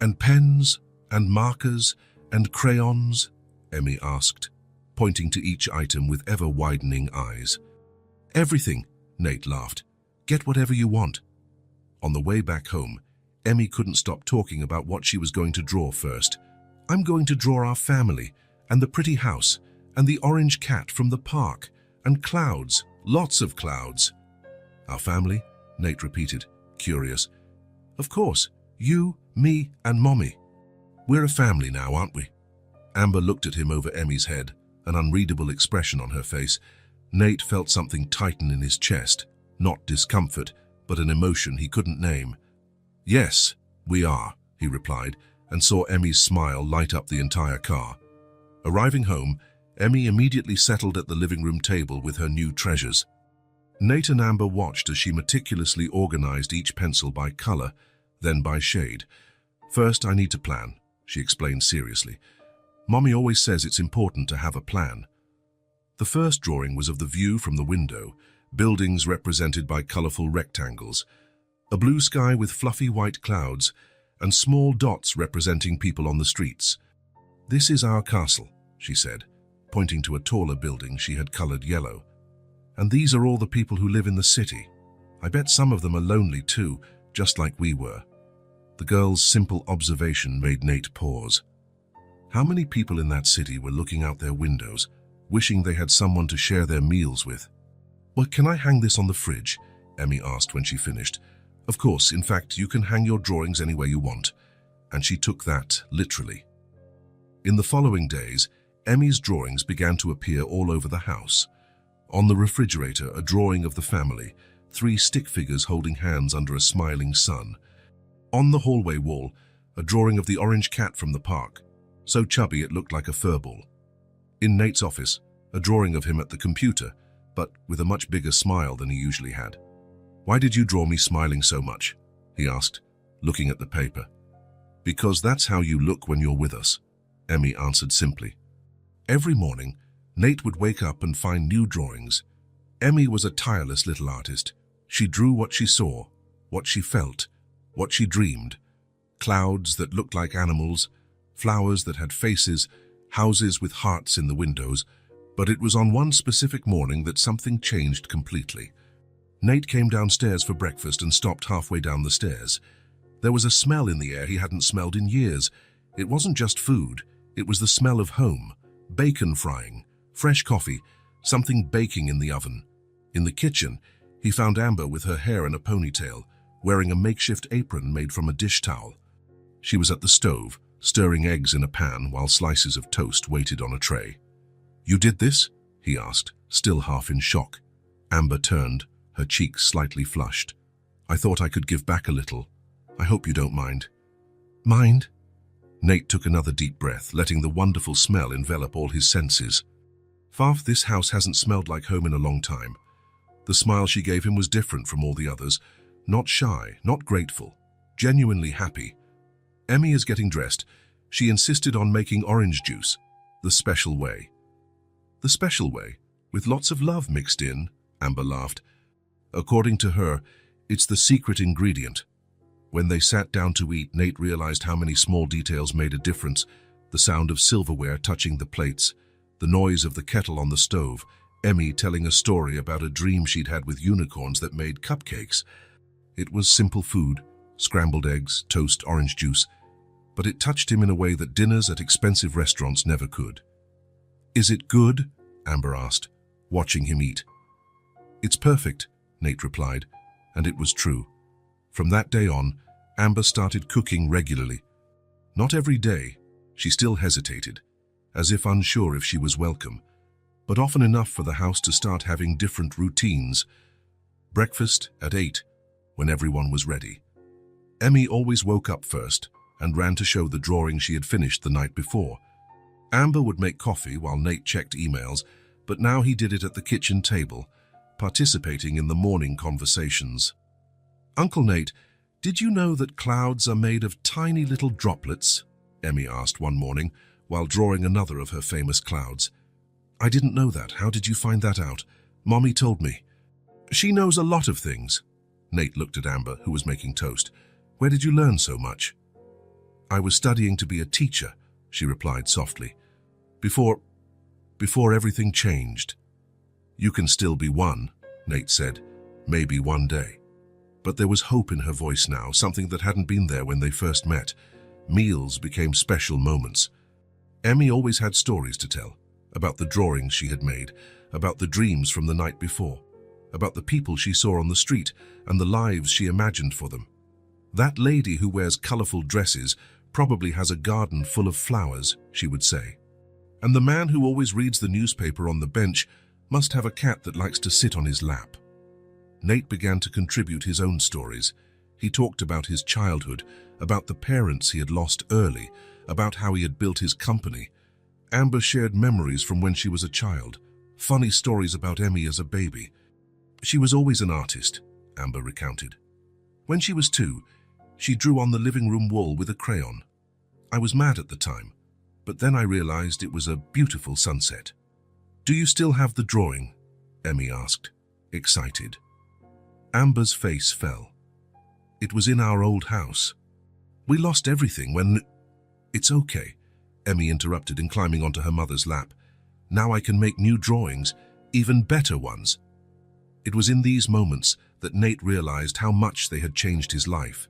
"And pens, and markers, and crayons?" Emmy asked, pointing to each item with ever-widening eyes. "Everything," Nate laughed. "Get whatever you want." On the way back home, Emmy couldn't stop talking about what she was going to draw first. "I'm going to draw our family, and the pretty house, and the orange cat from the park, and clouds, lots of clouds." "Our family?" Nate repeated, curious. "Of course, you, me, and Mommy. We're a family now, aren't we?" Amber looked at him over Emmy's head, an unreadable expression on her face. Nate felt something tighten in his chest, not discomfort, but an emotion he couldn't name. "Yes, we are," he replied, and saw Emmy's smile light up the entire car. Arriving home, Emmy immediately settled at the living room table with her new treasures. Nate and Amber watched as she meticulously organized each pencil by color, then by shade. "First, I need to plan," she explained seriously. "Mommy always says it's important to have a plan." The first drawing was of the view from the window, buildings represented by colorful rectangles, a blue sky with fluffy white clouds, and small dots representing people on the streets. "This is our castle," she said, pointing to a taller building she had colored yellow. "And these are all the people who live in the city. I bet some of them are lonely too, just like we were." The girl's simple observation made Nate pause. How many people in that city were looking out their windows, wishing they had someone to share their meals with? "Well, can I hang this on the fridge?" Emmy asked when she finished. "Of course, in fact, you can hang your drawings anywhere you want." and she took that literally. In the following days, Emmy's drawings began to appear all over the house. On the refrigerator, a drawing of the family, 3 stick figures holding hands under a smiling sun. On the hallway wall, a drawing of the orange cat from the park, so chubby it looked like a furball. In Nate's office, a drawing of him at the computer, but with a much bigger smile than he usually had. "Why did you draw me smiling so much?" he asked, looking at the paper. "Because that's how you look when you're with us," Emmy answered simply. Every morning, Nate would wake up and find new drawings. Emmy was a tireless little artist. She drew what she saw, what she felt, what she dreamed. Clouds that looked like animals, flowers that had faces, houses with hearts in the windows. But it was on one specific morning that something changed completely. Nate came downstairs for breakfast and stopped halfway down the stairs. There was a smell in the air he hadn't smelled in years. It wasn't just food, it was the smell of home. Bacon frying, fresh coffee, something baking in the oven. In the kitchen, he found Amber with her hair in a ponytail, wearing a makeshift apron made from a dish towel. She was at the stove, stirring eggs in a pan while slices of toast waited on a tray. "You did this?" he asked, still half in shock. Amber turned, her cheeks slightly flushed. "I thought I could give back a little. I hope you don't mind." "Mind?" Nate took another deep breath, letting the wonderful smell envelop all his senses. "Farf, this house hasn't smelled like home in a long time." The smile she gave him was different from all the others. Not shy, not grateful, genuinely happy. Emmy is getting dressed. She insisted on making orange juice, the special way. "The special way, with lots of love mixed in," Amber laughed. According to her, it's the secret ingredient. When they sat down to eat, Nate realized how many small details made a difference. The sound of silverware touching the plates, the noise of the kettle on the stove, Emmy telling a story about a dream she'd had with unicorns that made cupcakes. It was simple food, scrambled eggs, toast, orange juice, but it touched him in a way that dinners at expensive restaurants never could. "Is it good?" Amber asked, watching him eat. "It's perfect," Nate replied, and it was true. From that day on, Amber started cooking regularly. Not every day, she still hesitated, as if unsure if she was welcome, but often enough for the house to start having different routines. Breakfast at 8, when everyone was ready. Emmy always woke up first and ran to show the drawing she had finished the night before. Amber would make coffee while Nate checked emails, but now he did it at the kitchen table, participating in the morning conversations. "Uncle Nate, did you know that clouds are made of tiny little droplets?" Emmy asked one morning while drawing another of her famous clouds. "I didn't know that. How did you find that out?" "Mommy told me." "She knows a lot of things." Nate looked at Amber, who was making toast. "Where did you learn so much?" "I was studying to be a teacher," she replied softly. Before everything changed." "You can still be one," Nate said. "Maybe one day." But there was hope in her voice now, something that hadn't been there when they first met. Meals became special moments. Emmy always had stories to tell, about the drawings she had made, about the dreams from the night before, about the people she saw on the street and the lives she imagined for them. "That lady who wears colorful dresses probably has a garden full of flowers," she would say. "And the man who always reads the newspaper on the bench must have a cat that likes to sit on his lap." Nate began to contribute his own stories. He talked about his childhood, about the parents he had lost early, about how he had built his company. Amber shared memories from when she was a child, funny stories about Emmy as a baby. "She was always an artist," Amber recounted. "When she was 2, she drew on the living room wall with a crayon. I was mad at the time, but then I realized it was a beautiful sunset." "Do you still have the drawing?" Emmy asked, excited. Amber's face fell. "It was in our old house. We lost everything when—" "It's okay," Emmy interrupted and climbing onto her mother's lap. "Now I can make new drawings, even better ones." It was in these moments that Nate realized how much they had changed his life.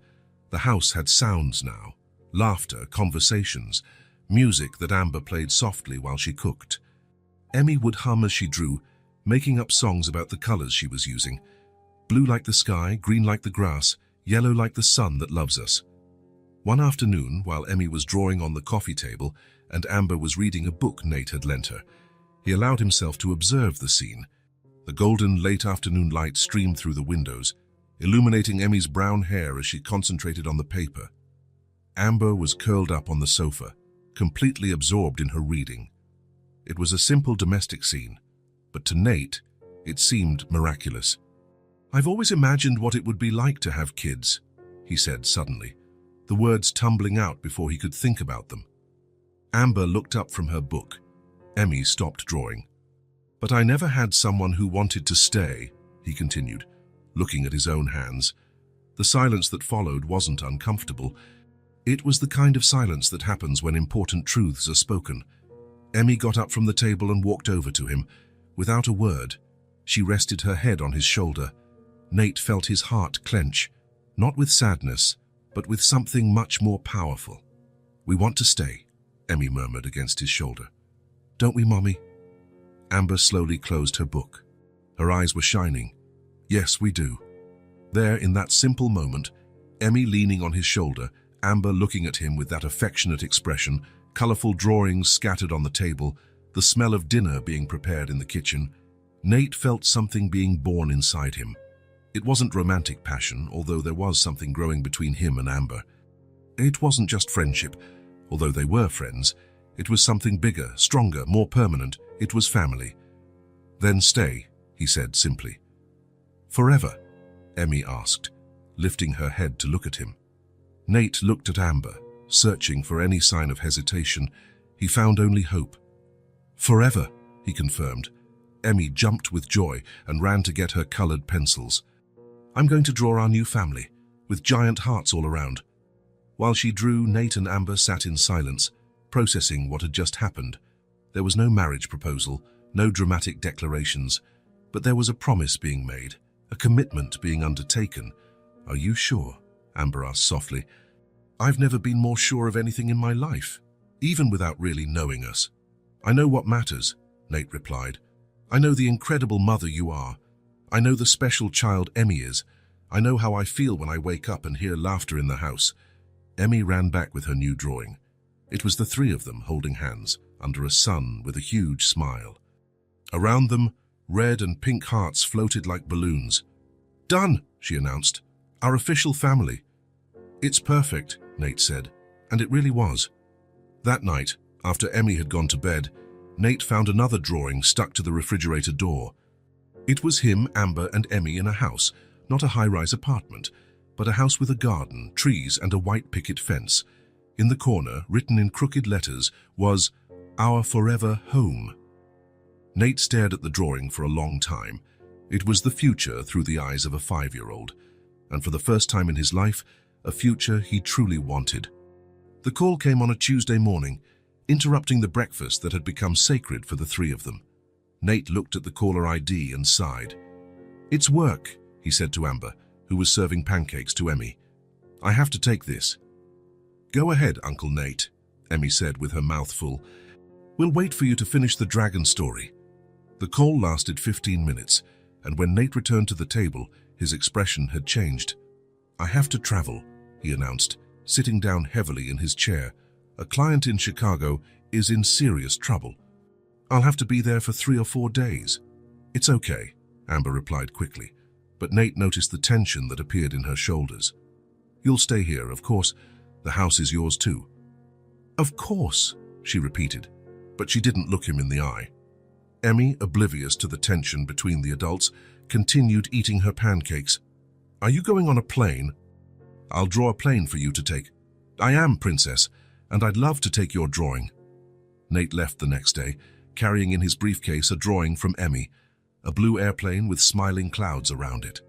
The house had sounds now, laughter, conversations, music that Amber played softly while she cooked. Emmy would hum as she drew, making up songs about the colors she was using. Blue like the sky, green like the grass, yellow like the sun that loves us. One afternoon, while Emmy was drawing on the coffee table and Amber was reading a book Nate had lent her, he allowed himself to observe the scene. The golden late afternoon light streamed through the windows, illuminating Emmy's brown hair as she concentrated on the paper. Amber was curled up on the sofa, completely absorbed in her reading. It was a simple domestic scene, but to Nate, it seemed miraculous. "I've always imagined what it would be like to have kids," he said suddenly, the words tumbling out before he could think about them. Amber looked up from her book. Emmy stopped drawing. "But I never had someone who wanted to stay," he continued, looking at his own hands. The silence that followed wasn't uncomfortable. It was the kind of silence that happens when important truths are spoken. Emmy got up from the table and walked over to him. Without a word, she rested her head on his shoulder. Nate felt his heart clench, not with sadness, but with something much more powerful. "We want to stay," Emmy murmured against his shoulder. "Don't we, Mommy?" Amber slowly closed her book. Her eyes were shining. "Yes, we do." There, in that simple moment, Emmy leaning on his shoulder, Amber looking at him with that affectionate expression, colorful drawings scattered on the table, the smell of dinner being prepared in the kitchen, Nate felt something being born inside him. It wasn't romantic passion, although there was something growing between him and Amber. It wasn't just friendship, although they were friends. It was something bigger, stronger, more permanent. It was family. "Then stay," he said simply. "Forever?" Emmy asked, lifting her head to look at him. Nate looked at Amber, searching for any sign of hesitation. He found only hope. "Forever," he confirmed. Emmy jumped with joy and ran to get her colored pencils. "I'm going to draw our new family, with giant hearts all around." While she drew, Nate and Amber sat in silence, processing what had just happened. There was no marriage proposal, no dramatic declarations, but there was a promise being made, a commitment being undertaken. "Are you sure?" Amber asked softly. "I've never been more sure of anything in my life, even without really knowing us." "I know what matters," Nate replied. "I know the incredible mother you are. I know the special child Emmy is. I know how I feel when I wake up and hear laughter in the house." Emmy ran back with her new drawing. It was the three of them holding hands under a sun with a huge smile. Around them, red and pink hearts floated like balloons. "Done," she announced. "Our official family." "It's perfect," Nate said, and it really was. That night, after Emmy had gone to bed, Nate found another drawing stuck to the refrigerator door. It was him, Amber, and Emmy in a house, not a high-rise apartment, but a house with a garden, trees, and a white picket fence. In the corner, written in crooked letters, was "Our Forever Home." Nate stared at the drawing for a long time. It was the future through the eyes of a 5-year-old, and for the first time in his life, a future he truly wanted. The call came on a Tuesday morning, interrupting the breakfast that had become sacred for the three of them. Nate looked at the caller ID and sighed. "It's work," he said to Amber, who was serving pancakes to Emmy. "I have to take this." "Go ahead, Uncle Nate," Emmy said with her mouth full. "We'll wait for you to finish the dragon story." The call lasted 15 minutes, and when Nate returned to the table, his expression had changed. "I have to travel," he announced, sitting down heavily in his chair. "A client in Chicago is in serious trouble. I'll have to be there for 3 or 4 days." "It's okay," Amber replied quickly, but Nate noticed the tension that appeared in her shoulders. "You'll stay here, of course. The house is yours too." "Of course," she repeated, but she didn't look him in the eye. Emmy, oblivious to the tension between the adults, continued eating her pancakes. "Are you going on a plane?" "I'll draw a plane for you to take." "I am, Princess, and I'd love to take your drawing." Nate left the next day, carrying in his briefcase a drawing from Emmy, a blue airplane with smiling clouds around it.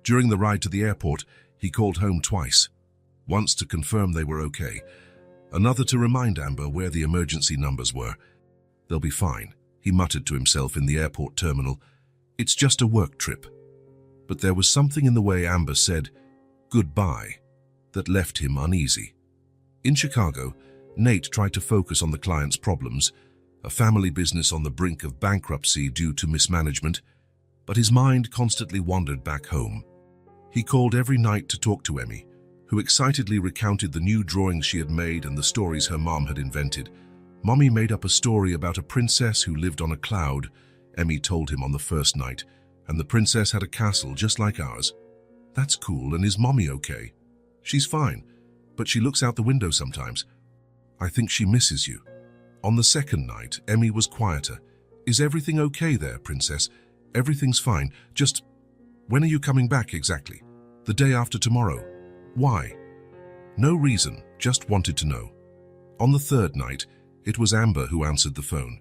During the ride to the airport, he called home twice. Once to confirm they were okay, another to remind Amber where the emergency numbers were. "They'll be fine," he muttered to himself in the airport terminal. "It's just a work trip." But there was something in the way Amber said goodbye that left him uneasy. In Chicago, Nate tried to focus on the client's problems, a family business on the brink of bankruptcy due to mismanagement, but his mind constantly wandered back home. He called every night to talk to Emmy, who excitedly recounted the new drawings she had made and the stories her mom had invented. Mommy made up a story about a princess who lived on a cloud, Emmy told him on the first night, and the princess had a castle just like ours. That's cool, and is Mommy okay? She's fine, but she looks out the window sometimes. I think she misses you. On the second night, Emmy was quieter. Is everything okay there, princess? Everything's fine, just when are you coming back exactly? The day after tomorrow. Why? No reason, just wanted to know. On the third night, it was Amber who answered the phone.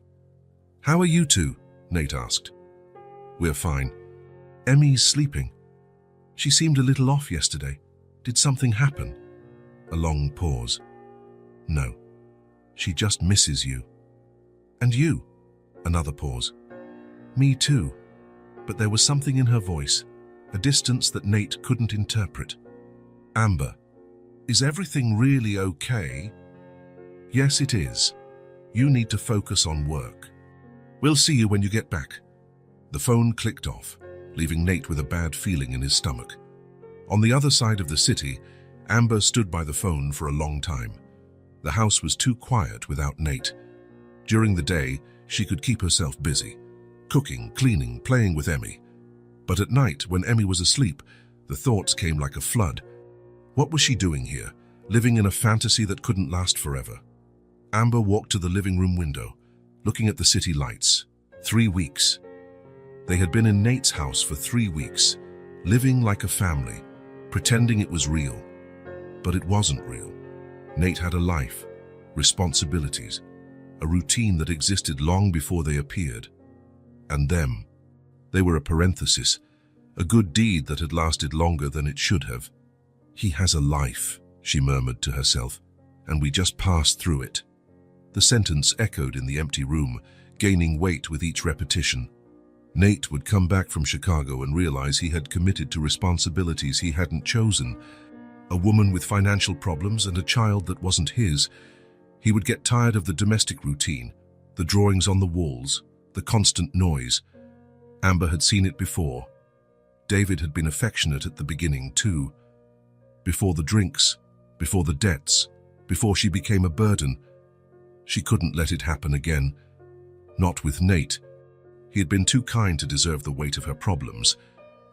How are you two? Nate asked. We're fine. Emmy's sleeping. She seemed a little off yesterday. Did something happen? A long pause. No. She just misses you. And you? Another pause. Me too. But there was something in her voice, a distance that Nate couldn't interpret. Amber, is everything really okay? Yes, it is. You need to focus on work. We'll see you when you get back. The phone clicked off, leaving Nate with a bad feeling in his stomach. On the other side of the city, Amber stood by the phone for a long time. The house was too quiet without Nate. During the day, she could keep herself busy, cooking, cleaning, playing with Emmy. But at night, when Emmy was asleep, the thoughts came like a flood. What was she doing here, living in a fantasy that couldn't last forever? Amber walked to the living room window, looking at the city lights. 3 weeks. They had been in Nate's house for 3 weeks, living like a family, pretending it was real. But it wasn't real. Nate had a life, responsibilities, a routine that existed long before they appeared. And them. They were a parenthesis, a good deed that had lasted longer than it should have. He has a life, she murmured to herself, and we just passed through it. The sentence echoed in the empty room, gaining weight with each repetition. Nate would come back from Chicago and realize he had committed to responsibilities he hadn't chosen. A woman with financial problems and a child that wasn't his. He would get tired of the domestic routine, the drawings on the walls, the constant noise. Amber had seen it before. David had been affectionate at the beginning too. Before the drinks, before the debts, before she became a burden. She couldn't let it happen again. Not with Nate. He had been too kind to deserve the weight of her problems.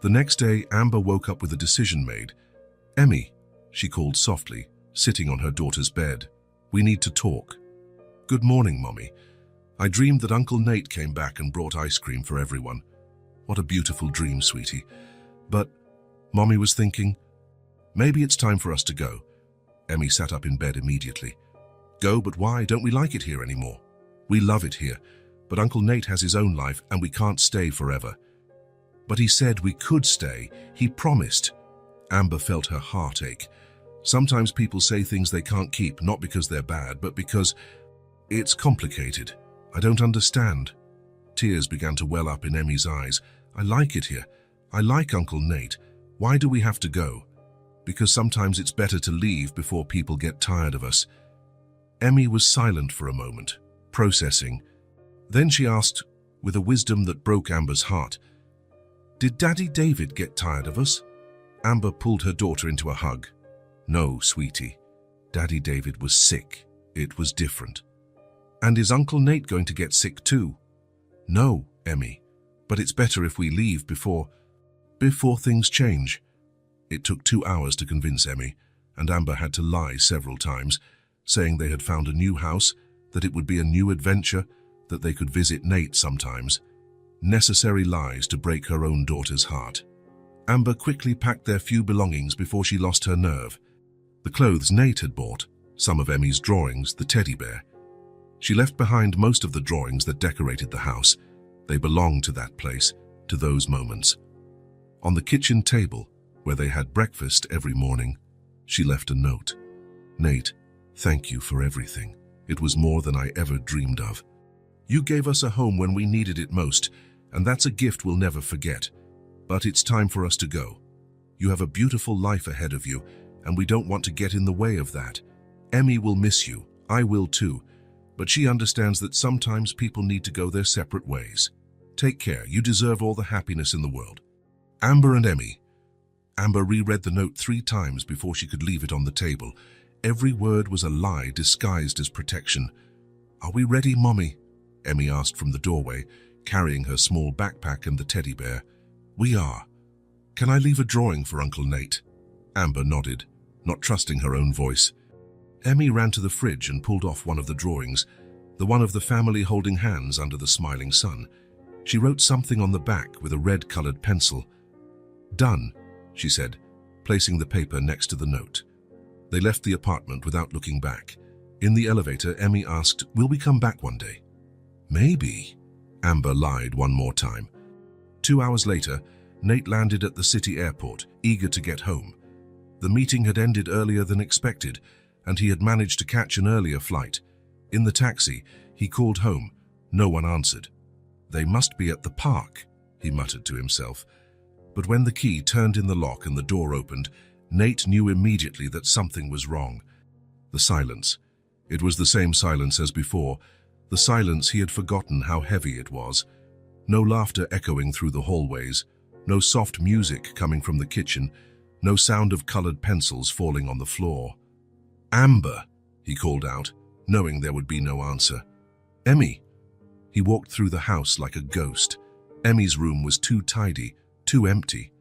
The next day, Amber woke up with a decision made. Emmy, she called softly, sitting on her daughter's bed. We need to talk. Good morning, Mommy. I dreamed that Uncle Nate came back and brought ice cream for everyone. What a beautiful dream, sweetie. But, Mommy was thinking, maybe it's time for us to go. Emmy sat up in bed immediately. Go, but why? Don't we like it here anymore? We love it here, but Uncle Nate has his own life and we can't stay forever. But he said we could stay. He promised. Amber felt her heart ache. Sometimes people say things they can't keep, not because they're bad, but because it's complicated. I don't understand. Tears began to well up in Emmy's eyes. I like it here. I like Uncle Nate. Why do we have to go? Because sometimes it's better to leave before people get tired of us. Emmy was silent for a moment, processing. Then she asked, with a wisdom that broke Amber's heart, Did Daddy David get tired of us? Amber pulled her daughter into a hug. No, sweetie. Daddy David was sick. It was different. And is Uncle Nate going to get sick too? No, Emmy. But it's better if we leave before things change. It took 2 hours to convince Emmy, and Amber had to lie several times, saying they had found a new house, that it would be a new adventure, that they could visit Nate sometimes. Necessary lies to break her own daughter's heart. Amber quickly packed their few belongings before she lost her nerve. The clothes Nate had bought, some of Emmy's drawings, the teddy bear. She left behind most of the drawings that decorated the house. They belonged to that place, to those moments. On the kitchen table, where they had breakfast every morning, she left a note. Nate, thank you for everything. It was more than I ever dreamed of. You gave us a home when we needed it most, and that's a gift we'll never forget. But it's time for us to go. You have a beautiful life ahead of you, and we don't want to get in the way of that. Emmy will miss you. I will too. But she understands that sometimes people need to go their separate ways. Take care. You deserve all the happiness in the world. Amber and Emmy. Amber reread the note 3 times before she could leave it on the table. Every word was a lie disguised as protection. "Are we ready, Mommy?" Emmy asked from the doorway, carrying her small backpack and the teddy bear. "We are. Can I leave a drawing for Uncle Nate?" Amber nodded, not trusting her own voice. Emmy ran to the fridge and pulled off one of the drawings, the one of the family holding hands under the smiling sun. She wrote something on the back with a red-colored pencil. "Done," she said, placing the paper next to the note. They left the apartment without looking back. In the elevator, Emmy asked, "Will we come back one day?" "Maybe," Amber lied one more time. 2 hours later, Nate landed at the city airport, eager to get home. The meeting had ended earlier than expected, and he had managed to catch an earlier flight. In the taxi, he called home. No one answered. "They must be at the park," he muttered to himself. But when the key turned in the lock and the door opened, Nate knew immediately that something was wrong. The silence. It was the same silence as before, the silence he had forgotten how heavy it was. No laughter echoing through the hallways, no soft music coming from the kitchen, no sound of colored pencils falling on the floor. "Amber," he called out, knowing there would be no answer. "Emmy." He walked through the house like a ghost. Emmy's room was too tidy, too empty.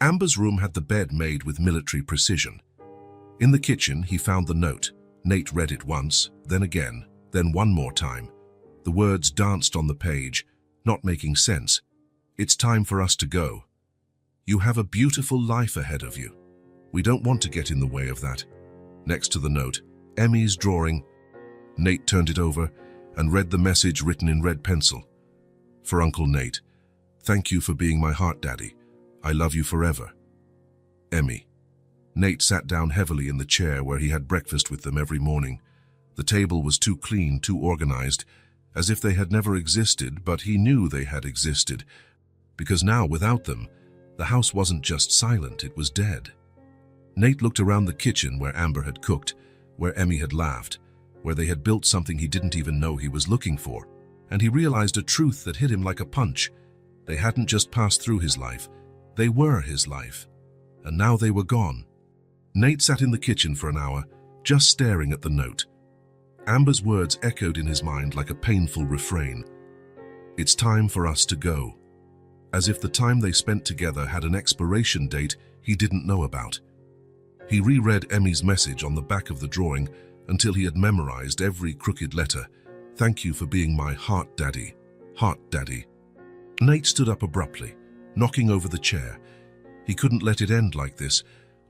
Amber's room had the bed made with military precision. In the kitchen, he found the note. Nate read it once, then again, then one more time. The words danced on the page, not making sense. "It's time for us to go. You have a beautiful life ahead of you. We don't want to get in the way of that." Next to the note, Emmy's drawing. Nate turned it over and read the message written in red pencil. "For Uncle Nate, thank you for being my heart daddy. I love you forever. Emmy." Nate sat down heavily in the chair where he had breakfast with them every morning. The table was too clean, too organized, as if they had never existed, but he knew they had existed. Because now, without them, the house wasn't just silent, it was dead. Nate looked around the kitchen where Amber had cooked, where Emmy had laughed, where they had built something he didn't even know he was looking for, and he realized a truth that hit him like a punch. They hadn't just passed through his life, they were his life, and now they were gone. Nate sat in the kitchen for an hour, just staring at the note. Amber's words echoed in his mind like a painful refrain. "It's time for us to go." As if the time they spent together had an expiration date he didn't know about. He reread Emmy's message on the back of the drawing until he had memorized every crooked letter. "Thank you for being my heart daddy. Heart daddy." Nate stood up abruptly, knocking over the chair. He couldn't let it end like this,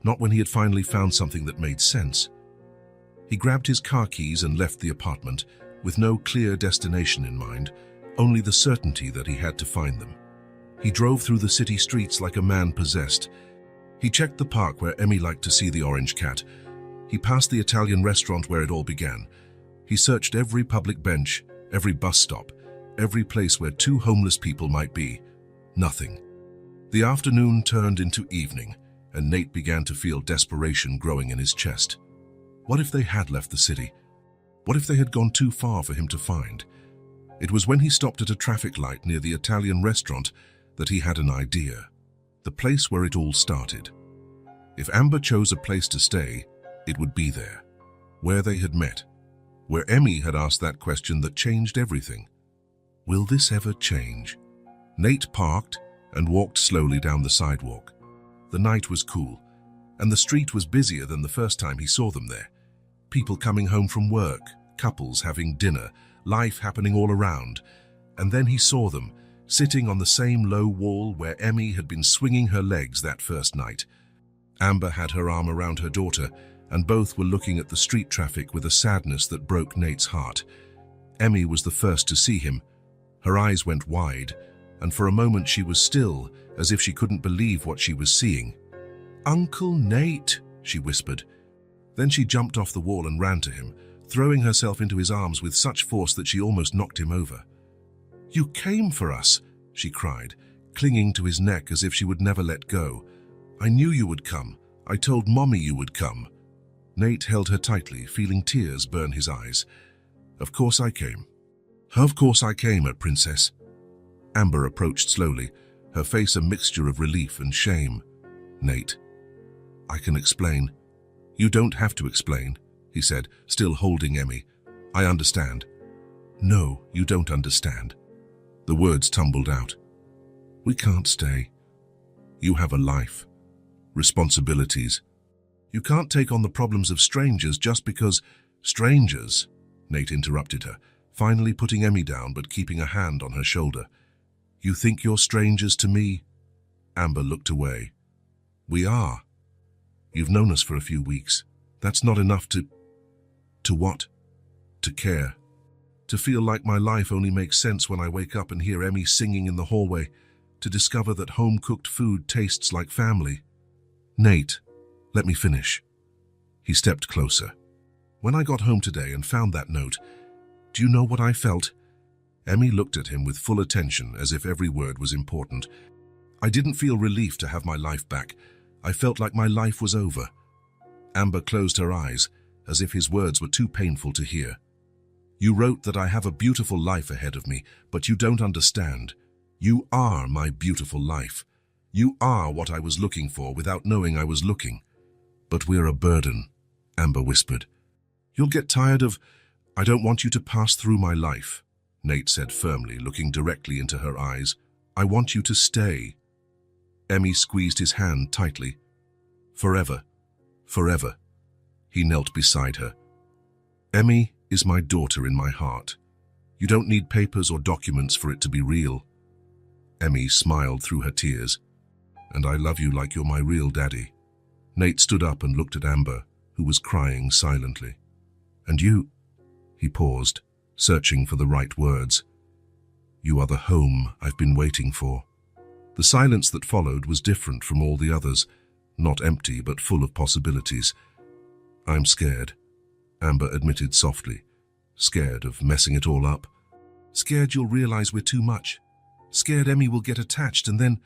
not when he had finally found something that made sense. He grabbed his car keys and left the apartment, with no clear destination in mind, only the certainty that he had to find them. He drove through the city streets like a man possessed. He checked the park where Emmy liked to see the orange cat. He passed the Italian restaurant where it all began. He searched every public bench, every bus stop, every place where 2 homeless people might be. Nothing. The afternoon turned into evening, and Nate began to feel desperation growing in his chest. What if they had left the city? What if they had gone too far for him to find? It was when he stopped at a traffic light near the Italian restaurant that he had an idea. The place where it all started. If Amber chose a place to stay, it would be there, where they had met, where Emmy had asked that question that changed everything. Will this ever change? Nate parked and walked slowly down the sidewalk. The night was cool, and the street was busier than the first time he saw them there. People coming home from work, couples having dinner, life happening all around. And then he saw them, sitting on the same low wall where Emmy had been swinging her legs that first night. Amber had her arm around her daughter, and both were looking at the street traffic with a sadness that broke Nate's heart. Emmy was the first to see him. Her eyes went wide, and for a moment she was still, as if she couldn't believe what she was seeing. "Uncle Nate," she whispered. Then she jumped off the wall and ran to him, throwing herself into his arms with such force that she almost knocked him over. "You came for us," she cried, clinging to his neck as if she would never let go. "I knew you would come. I told Mommy you would come." Nate held her tightly, feeling tears burn his eyes. "Of course I came. Of course I came, Princess." Amber approached slowly, her face a mixture of relief and shame. Nate. I can explain. You don't have to explain, he said, still holding Emmy. I understand. No, you don't understand. The words tumbled out. We can't stay. You have a life. Responsibilities. You can't take on the problems of strangers just because strangers, Nate interrupted her, finally putting Emmy down but keeping a hand on her shoulder. You think you're strangers to me? Amber looked away. We are. You've known us for a few weeks. That's not enough to what? To care. To feel like my life only makes sense when I wake up and hear Emmy singing in the hallway, to discover that home-cooked food tastes like family. Nate, let me finish. He stepped closer. When I got home today and found that note, do you know what I felt? Emmy looked at him with full attention, as if every word was important. I didn't feel relief to have my life back. I felt like my life was over. Amber closed her eyes, as if his words were too painful to hear. You wrote that I have a beautiful life ahead of me, but you don't understand. You are my beautiful life. You are what I was looking for without knowing I was looking. But we're a burden, Amber whispered. You'll get tired of... I don't want you to pass through my life, Nate said firmly, looking directly into her eyes. I want you to stay. Emmy squeezed his hand tightly. Forever. Forever. He knelt beside her. Emmy is my daughter in my heart. You don't need papers or documents for it to be real. Emmy smiled through her tears. And I love you like you're my real daddy. Nate stood up and looked at Amber, who was crying silently. And you? He paused, searching for the right words. You are the home I've been waiting for. The silence that followed was different from all the others, not empty but full of possibilities. I'm scared, Amber admitted softly. Scared of messing it all up. Scared you'll realize we're too much. Scared Emmy will get attached and then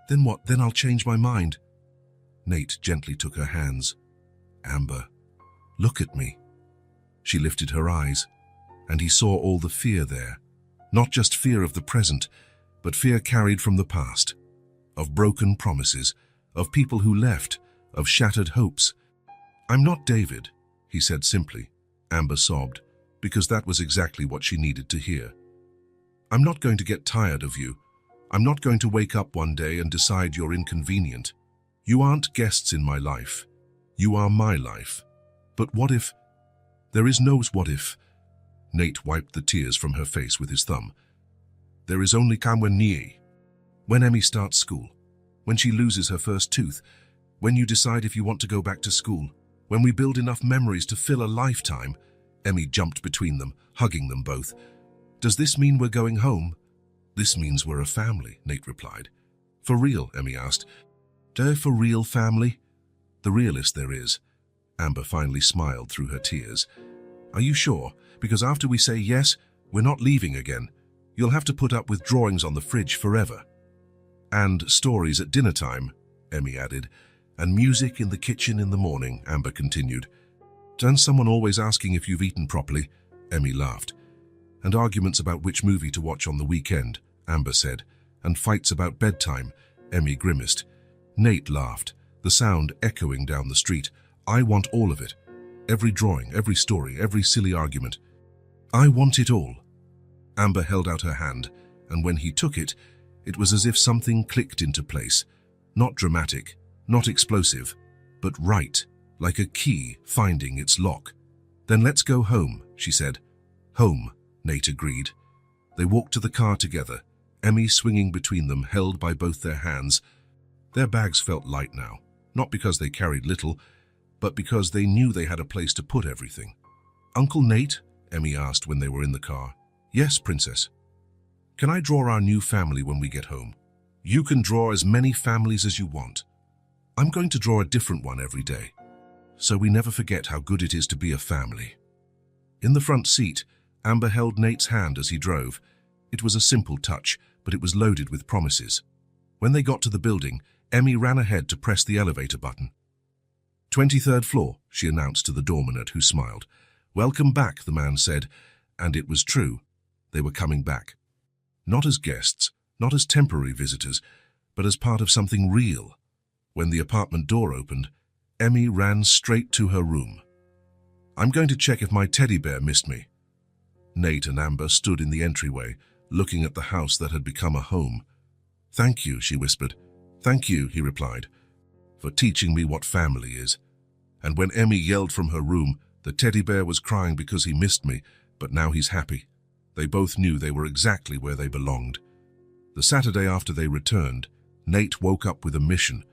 what? Then I'll change my mind. Nate gently took her hands. Amber, look at me. She lifted her eyes, and he saw all the fear there. Not just fear of the present, but fear carried from the past. Of broken promises, of people who left, of shattered hopes. I'm not David, he said simply. Amber sobbed, because that was exactly what she needed to hear. I'm not going to get tired of you. I'm not going to wake up one day and decide you're inconvenient. You aren't guests in my life. You are my life. But what if... There is no what if. Nate wiped the tears from her face with his thumb. There is only kamwennie. When Emmy starts school, when she loses her first tooth, when you decide if you want to go back to school, when we build enough memories to fill a lifetime. Emmy jumped between them, hugging them both. Does this mean we're going home? This means we're a family, Nate replied. For real, Emmy asked. For real family? The realest there is. Amber finally smiled through her tears. Are you sure? Because after we say yes, we're not leaving again. You'll have to put up with drawings on the fridge forever. And stories at dinner time, Emmy added. And music in the kitchen in the morning, Amber continued. And someone always asking if you've eaten properly, Emmy laughed. And arguments about which movie to watch on the weekend, Amber said. And fights about bedtime, Emmy grimaced. Nate laughed, the sound echoing down the street. I want all of it. Every drawing, every story, every silly argument. I want it all. Amber held out her hand, and when he took it, it was as if something clicked into place. Not dramatic, not explosive, but right, like a key finding its lock. Then let's go home, she said. Home, Nate agreed. They walked to the car together, Emmy swinging between them, held by both their hands. Their bags felt light now, not because they carried little, but because they knew they had a place to put everything. Uncle Nate? Emmy asked when they were in the car. Yes, Princess. Can I draw our new family when we get home? You can draw as many families as you want. I'm going to draw a different one every day, so we never forget how good it is to be a family. In the front seat, Amber held Nate's hand as he drove. It was a simple touch, but it was loaded with promises. When they got to the building, Emmy ran ahead to press the elevator button. 23rd floor, she announced to the doorman, who smiled. Welcome back, the man said, and it was true. They were coming back. Not as guests, not as temporary visitors, but as part of something real. When the apartment door opened, Emmy ran straight to her room. "I'm going to check if my teddy bear missed me." Nate and Amber stood in the entryway, looking at the house that had become a home. "Thank you," she whispered. "Thank you," he replied, "for teaching me what family is." And when Emmy yelled from her room, the teddy bear was crying because he missed me, but now he's happy. They both knew they were exactly where they belonged. The Saturday after they returned, Nate woke up with a mission.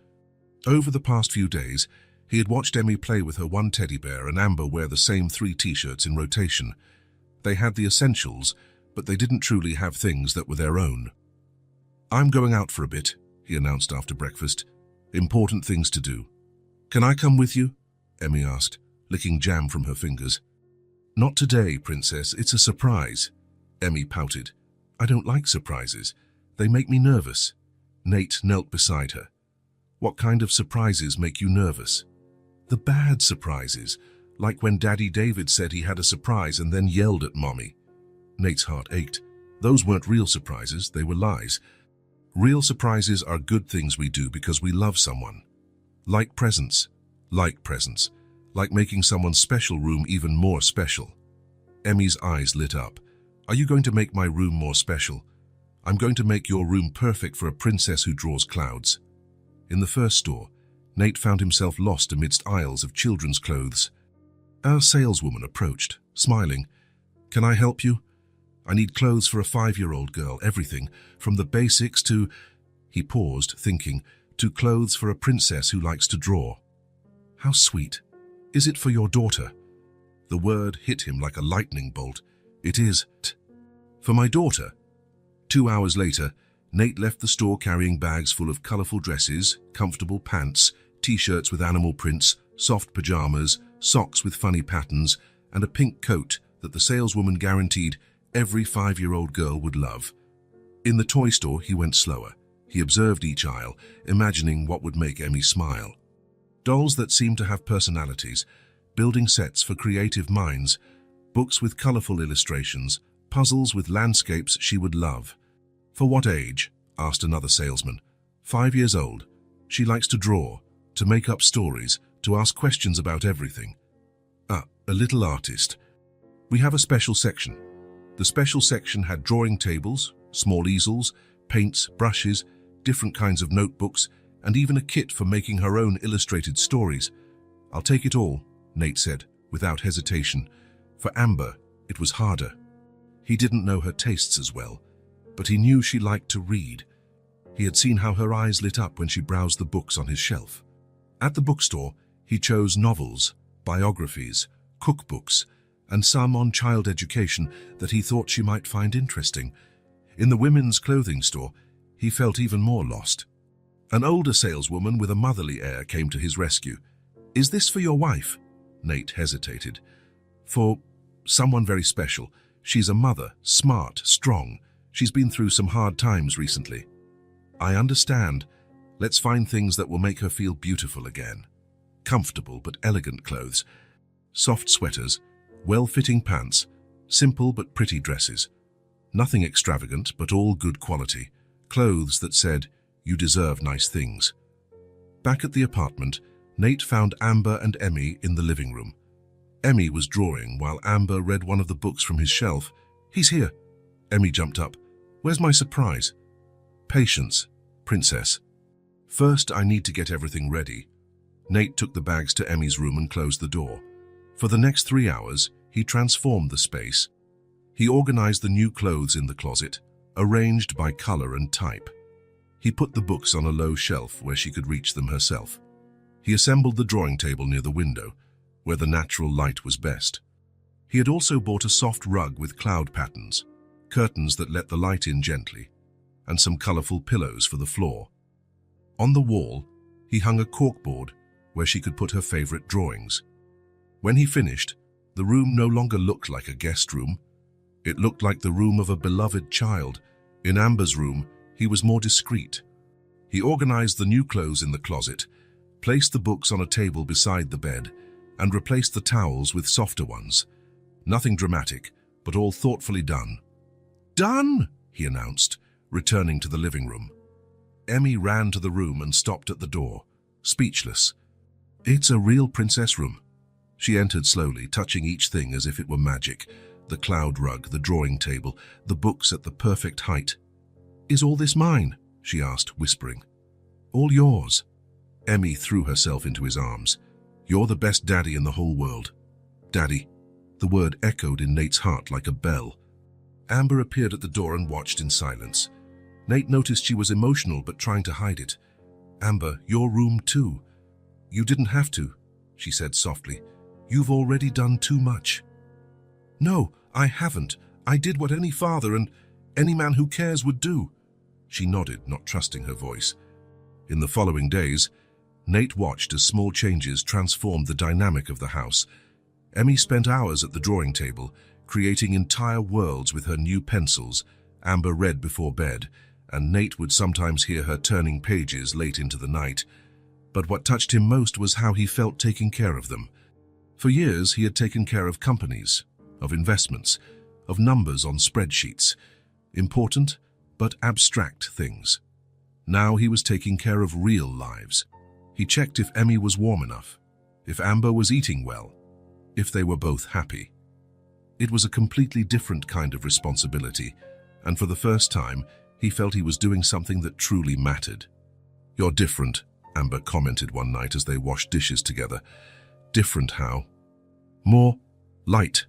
Over the past few days, he had watched Emmy play with her one teddy bear and Amber wear the same 3 t-shirts in rotation. They had the essentials, but they didn't truly have things that were their own. "I'm going out for a bit," he announced after breakfast. "Important things to do." "Can I come with you?" Emmy asked, licking jam from her fingers. "Not today, Princess. It's a surprise." Emmy pouted. "I don't like surprises. They make me nervous." Nate knelt beside her. "What kind of surprises make you nervous?" "The bad surprises, like when Daddy David said he had a surprise and then yelled at Mommy." Nate's heart ached. Those weren't real surprises, they were lies. Real surprises are good things we do because we love someone. Like presents. Like presents. Like making someone's special room even more special. Emmy's eyes lit up. "Are you going to make my room more special?" "I'm going to make your room perfect for a princess who draws clouds." In the first store, Nate found himself lost amidst aisles of children's clothes. Our saleswoman approached, smiling. "Can I help you? I need clothes for a 5-year-old girl, everything, from the basics to—" He paused, thinking, "to clothes for a princess who likes to draw." "How sweet. Is it for your daughter?" The word hit him like a lightning bolt. "It is. For my daughter." 2 hours later, Nate left the store carrying bags full of colorful dresses, comfortable pants, t-shirts with animal prints, soft pajamas, socks with funny patterns, and a pink coat that the saleswoman guaranteed every 5-year-old girl would love. In the toy store, he went slower. He observed each aisle, imagining what would make Emmy smile. Dolls that seemed to have personalities, building sets for creative minds, books with colorful illustrations, puzzles with landscapes she would love. "For what age?" asked another salesman. 5 years old. She likes to draw, to make up stories, to ask questions about everything. A little artist. We have a special section." The special section had drawing tables, small easels, paints, brushes, different kinds of notebooks, and even a kit for making her own illustrated stories. "I'll take it all," Nate said, without hesitation. For Amber, it was harder. He didn't know her tastes as well, but he knew she liked to read. He had seen how her eyes lit up when she browsed the books on his shelf. At the bookstore, he chose novels, biographies, cookbooks, and some on child education that he thought she might find interesting. In the women's clothing store, he felt even more lost. An older saleswoman with a motherly air came to his rescue. "Is this for your wife?" Nate hesitated. "For someone very special. She's a mother, smart, strong. She's been through some hard times recently." "I understand. Let's find things that will make her feel beautiful again." Comfortable but elegant clothes. Soft sweaters, well-fitting pants, simple but pretty dresses. Nothing extravagant, but all good quality. Clothes that said, "You deserve nice things." Back at the apartment, Nate found Amber and Emmy in the living room. Emmy was drawing while Amber read one of the books from his shelf. "He's here." Emmy jumped up. "Where's my surprise?" "Patience, Princess. First, I need to get everything ready." Nate took the bags to Emmy's room and closed the door. For the next 3 hours, he transformed the space. He organized the new clothes in the closet, arranged by color and type. He put the books on a low shelf where she could reach them herself. He assembled the drawing table near the window, where the natural light was best. He had also bought a soft rug with cloud patterns, curtains that let the light in gently, and some colorful pillows for the floor. On the wall, he hung a corkboard where she could put her favorite drawings. When he finished, the room no longer looked like a guest room. It looked like the room of a beloved child. In Amber's room, he was more discreet. He organized the new clothes in the closet, placed the books on a table beside the bed, and replaced the towels with softer ones. Nothing dramatic, but all thoughtfully done. "Done!" he announced, returning to the living room. Emmy ran to the room and stopped at the door. speechless. "It's a real princess room." She entered slowly, touching each thing as if it were magic. The cloud rug, the drawing table, the books at the perfect height. "Is all this mine?" she asked, whispering. "All yours." Emmy threw herself into his arms. "You're the best daddy in the whole world." "Daddy." The word echoed in Nate's heart like a bell. Amber appeared at the door and watched in silence. Nate noticed she was emotional but trying to hide it. "Amber, your room too." "You didn't have to," she said softly. "You've already done too much." "No, I haven't. I did what any father and any man who cares would do." She nodded, not trusting her voice. In the following days, Nate watched as small changes transformed the dynamic of the house. Emmy spent hours at the drawing table, creating entire worlds with her new pencils. Amber read before bed, and Nate would sometimes hear her turning pages late into the night. But what touched him most was how he felt taking care of them. For years, he had taken care of companies, of investments, of numbers on spreadsheets, important but abstract things. Now he was taking care of real lives. He checked if Emmy was warm enough, if Amber was eating well, if they were both happy. It was a completely different kind of responsibility, and for the first time, he felt he was doing something that truly mattered. "You're different," Amber commented one night as they washed dishes together. "Different how?" "More light,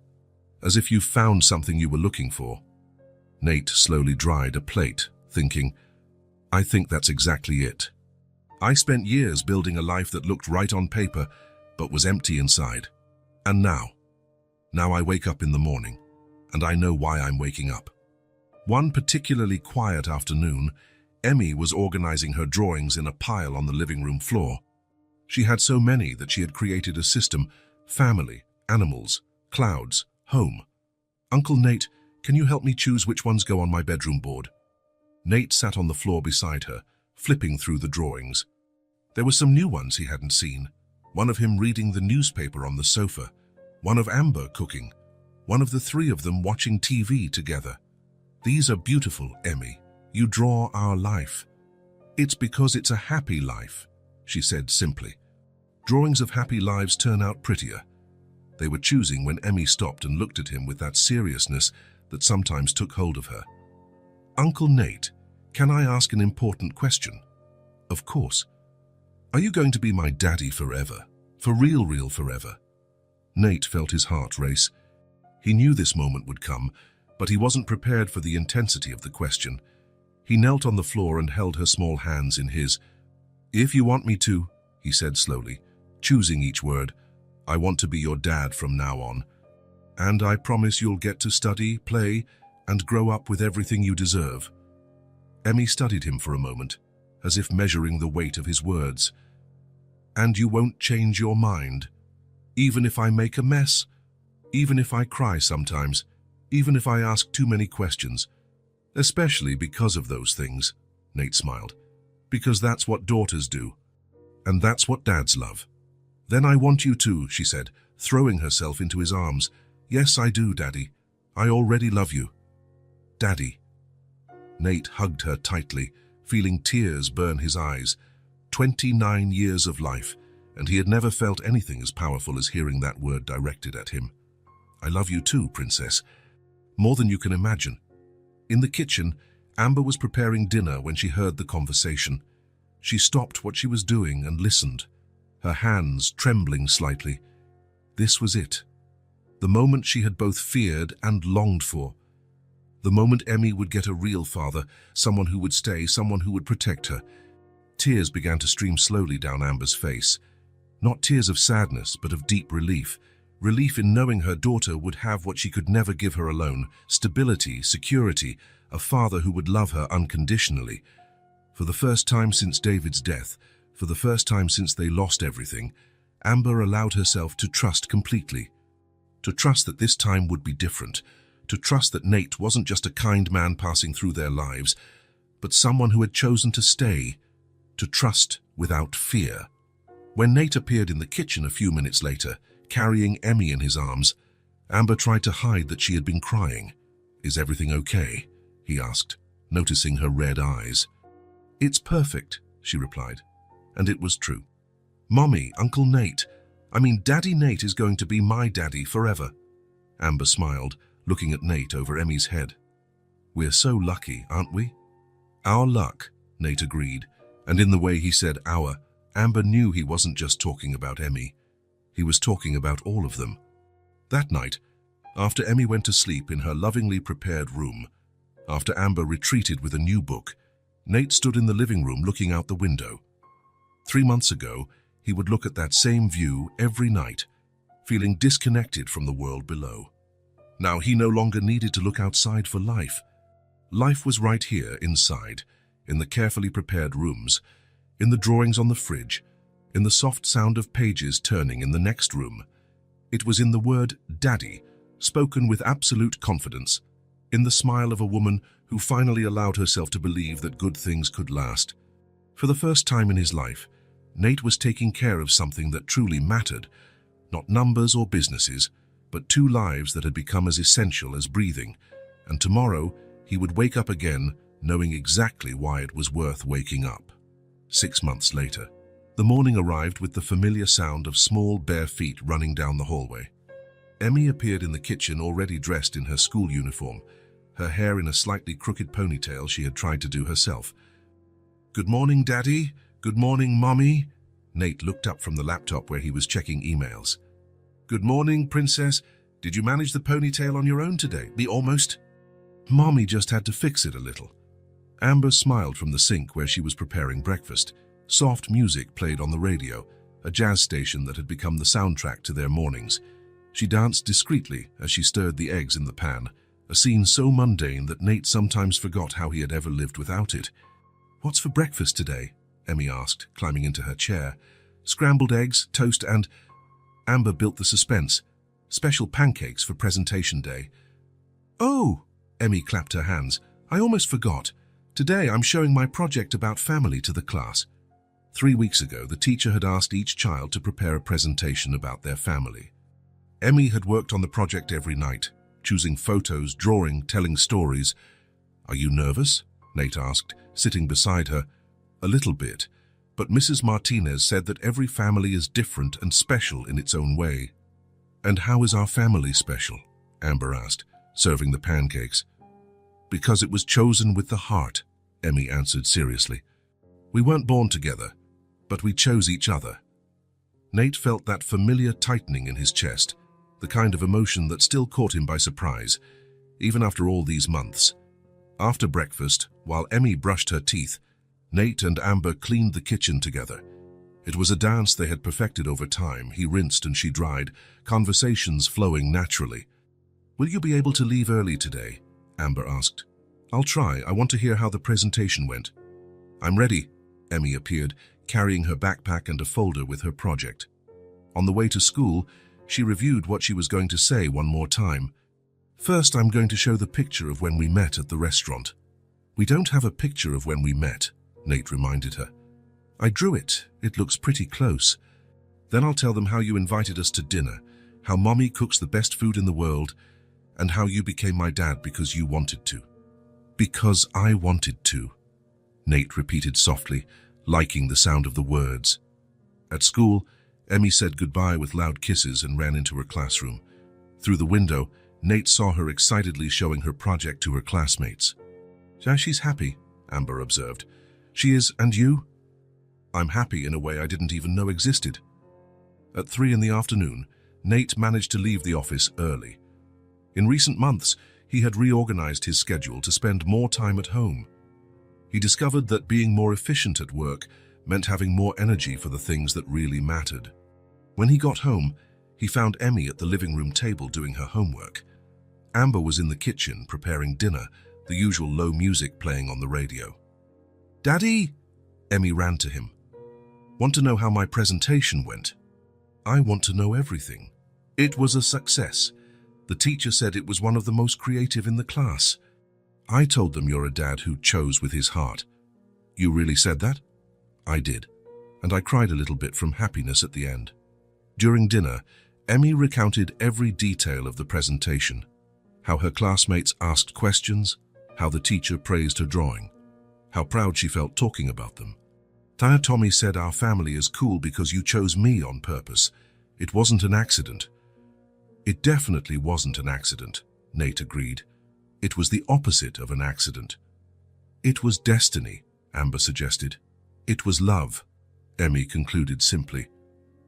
as if you found something you were looking for." Nate slowly dried a plate, thinking, "I think that's exactly it. I spent years building a life that looked right on paper, but was empty inside. And now I wake up in the morning, and I know why I'm waking up." One particularly quiet afternoon, Emmy was organizing her drawings in a pile on the living room floor. She had so many that she had created a system: family, animals, clouds, home. "Uncle Nate, can you help me choose which ones go on my bedroom board?" Nate sat on the floor beside her, flipping through the drawings. There were some new ones he hadn't seen. One of him reading the newspaper on the sofa, one of Amber cooking, one of the three of them watching TV together. "These are beautiful, Emmy. You draw our life." "It's because it's a happy life," she said simply. "Drawings of happy lives turn out prettier." They were choosing when Emmy stopped and looked at him with that seriousness that sometimes took hold of her. "Uncle Nate, can I ask an important question?" "Of course." "Are you going to be my daddy forever? For real forever?" Nate felt his heart race. He knew this moment would come, but he wasn't prepared for the intensity of the question. He knelt on the floor and held her small hands in his. "If you want me to," he said slowly, choosing each word, "I want to be your dad from now on. And I promise you'll get to study, play, and grow up with everything you deserve." Emmy studied him for a moment, as if measuring the weight of his words. "And you won't change your mind? Even if I make a mess? Even if I cry sometimes? Even if I ask too many questions?" "Especially because of those things," Nate smiled. "Because that's what daughters do. And that's what dads love." "Then I want you to," she said, throwing herself into his arms. "Yes, I do, Daddy. I already love you." "Daddy." Nate hugged her tightly, feeling tears burn his eyes. 29 years of life, and he had never felt anything as powerful as hearing that word directed at him. "I love you too, Princess. More than you can imagine." In the kitchen, Amber was preparing dinner when she heard the conversation. She stopped what she was doing and listened, her hands trembling slightly. This was it. The moment she had both feared and longed for. The moment Emmy would get a real father, someone who would stay, someone who would protect her. Tears began to stream slowly down Amber's face. Not tears of sadness, but of deep relief. Relief in knowing her daughter would have what she could never give her alone: stability, security, a father who would love her unconditionally. For the first time since David's death, for the first time since they lost everything, Amber allowed herself to trust completely. To trust that this time would be different. To trust that Nate wasn't just a kind man passing through their lives, but someone who had chosen to stay. To trust without fear. When Nate appeared in the kitchen a few minutes later, carrying Emmy in his arms, Amber tried to hide that she had been crying. "Is everything okay?" he asked, noticing her red eyes. "It's perfect," she replied. And it was true. Mommy, Uncle Nate. Daddy Nate is going to be my daddy forever. Amber smiled, looking at Nate over Emmy's head. We're so lucky, aren't we? Our luck, Nate agreed, and in the way he said our, Amber knew he wasn't just talking about Emmy. He was talking about all of them. That night, after Emmy went to sleep in her lovingly prepared room, after Amber retreated with a new book, Nate stood in the living room looking out the window. 3 months ago, he would look at that same view every night, feeling disconnected from the world below. Now he no longer needed to look outside for life. Life was right here inside, in the carefully prepared rooms, in the drawings on the fridge, in the soft sound of pages turning in the next room. It was in the word Daddy, spoken with absolute confidence, in the smile of a woman who finally allowed herself to believe that good things could last. For the first time in his life, Nate was taking care of something that truly mattered, not numbers or businesses, but 2 lives that had become as essential as breathing, and tomorrow he would wake up again knowing exactly why it was worth waking up. 6 months later, the morning arrived with the familiar sound of small bare feet running down the hallway. Emmy appeared in the kitchen already dressed in her school uniform, her hair in a slightly crooked ponytail she had tried to do herself. Good morning, Daddy. Good morning, Mommy. Nate looked up from the laptop where he was checking emails. Good morning, Princess. Did you manage the ponytail on your own today? Almost. Mommy just had to fix it a little. Amber smiled from the sink where she was preparing breakfast. Soft music played on the radio, a jazz station that had become the soundtrack to their mornings. She danced discreetly as she stirred the eggs in the pan, a scene so mundane that Nate sometimes forgot how he had ever lived without it. What's for breakfast today? Emmy asked, climbing into her chair. Scrambled eggs, toast, and... Amber built the suspense. Special pancakes for presentation day. Oh! Emmy clapped her hands. I almost forgot. Today I'm showing my project about family to the class. 3 weeks ago, the teacher had asked each child to prepare a presentation about their family. Emmy had worked on the project every night, choosing photos, drawing, telling stories. Are you nervous? Nate asked, sitting beside her. A little bit, but Mrs. Martinez said that every family is different and special in its own way. And how is our family special? Amber asked, serving the pancakes. Because it was chosen with the heart, Emmy answered seriously. We weren't born together, but we chose each other. Nate felt that familiar tightening in his chest, the kind of emotion that still caught him by surprise, even after all these months. After breakfast, while Emmy brushed her teeth, Nate and Amber cleaned the kitchen together. It was a dance they had perfected over time. He rinsed and she dried, conversations flowing naturally. Will you be able to leave early today? Amber asked. I'll try. I want to hear how the presentation went. I'm ready. Emmy appeared, carrying her backpack and a folder with her project. On the way to school, she reviewed what she was going to say one more time. First, I'm going to show the picture of when we met at the restaurant. We don't have a picture of when we met, Nate reminded her. I drew it. It looks pretty close. Then I'll tell them how you invited us to dinner, how Mommy cooks the best food in the world, and how you became my dad because you wanted to. Because I wanted to, Nate repeated softly, liking the sound of the words. At school, Emmy said goodbye with loud kisses and ran into her classroom. Through the window, Nate saw her excitedly showing her project to her classmates. She's happy, Amber observed. She is, and you? I'm happy in a way I didn't even know existed. At 3 in the afternoon, Nate managed to leave the office early. In recent months, he had reorganized his schedule to spend more time at home. He discovered that being more efficient at work meant having more energy for the things that really mattered. When he got home, he found Emmy at the living room table doing her homework. Amber was in the kitchen preparing dinner, the usual low music playing on the radio. Daddy! Emmy ran to him. Want to know how my presentation went? I want to know everything. It was a success. The teacher said it was one of the most creative in the class. I told them you're a dad who chose with his heart. You really said that? I did, and I cried a little bit from happiness at the end. During dinner, Emmy recounted every detail of the presentation, how her classmates asked questions, how the teacher praised her drawing, how proud she felt talking about them. Tommy said our family is cool because you chose me on purpose. It wasn't an accident. It definitely wasn't an accident, Nate agreed. It was the opposite of an accident. It was destiny, Amber suggested. It was love, Emmy concluded simply.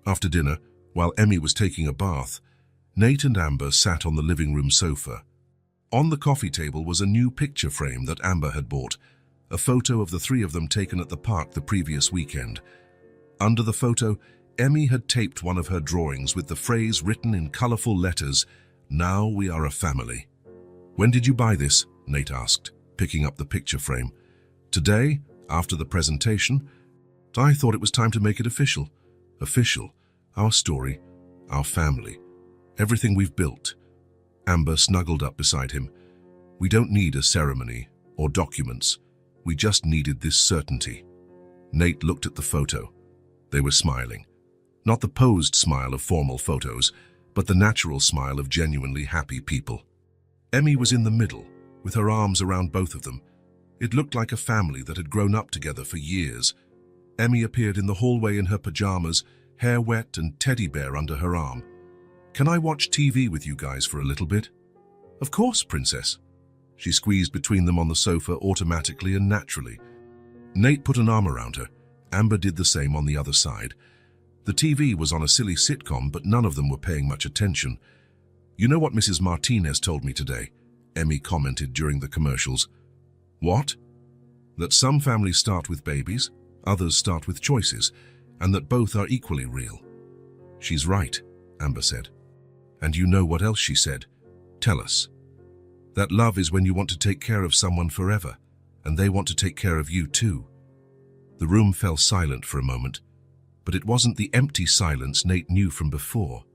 After dinner, while Emmy was taking a bath, Nate and Amber sat on the living room sofa. On the coffee table was a new picture frame that Amber had bought, a photo of the three of them taken at the park the previous weekend. Under the photo, Emmy had taped one of her drawings with the phrase written in colorful letters, "Now we are a family." "When did you buy this?" Nate asked, picking up the picture frame. "Today, after the presentation. I thought it was time to make it official. Official. Our story, our family, everything we've built." Amber snuggled up beside him. "We don't need a ceremony or documents. We just needed this certainty." Nate looked at the photo. They were smiling. Not the posed smile of formal photos, but the natural smile of genuinely happy people. Emmy was in the middle, with her arms around both of them. It looked like a family that had grown up together for years. Emmy appeared in the hallway in her pajamas, hair wet and teddy bear under her arm. "Can I watch TV with you guys for a little bit?" "Of course, princess." She squeezed between them on the sofa automatically and naturally. Nate put an arm around her. Amber did the same on the other side. The TV was on a silly sitcom, but none of them were paying much attention. "You know what Mrs. Martinez told me today?" Emmy commented during the commercials. "What?" "That some families start with babies, others start with choices, and that both are equally real." "She's right," Amber said. "And you know what else she said? Tell us." "That love is when you want to take care of someone forever, and they want to take care of you too." The room fell silent for a moment, but it wasn't the empty silence Nate knew from before.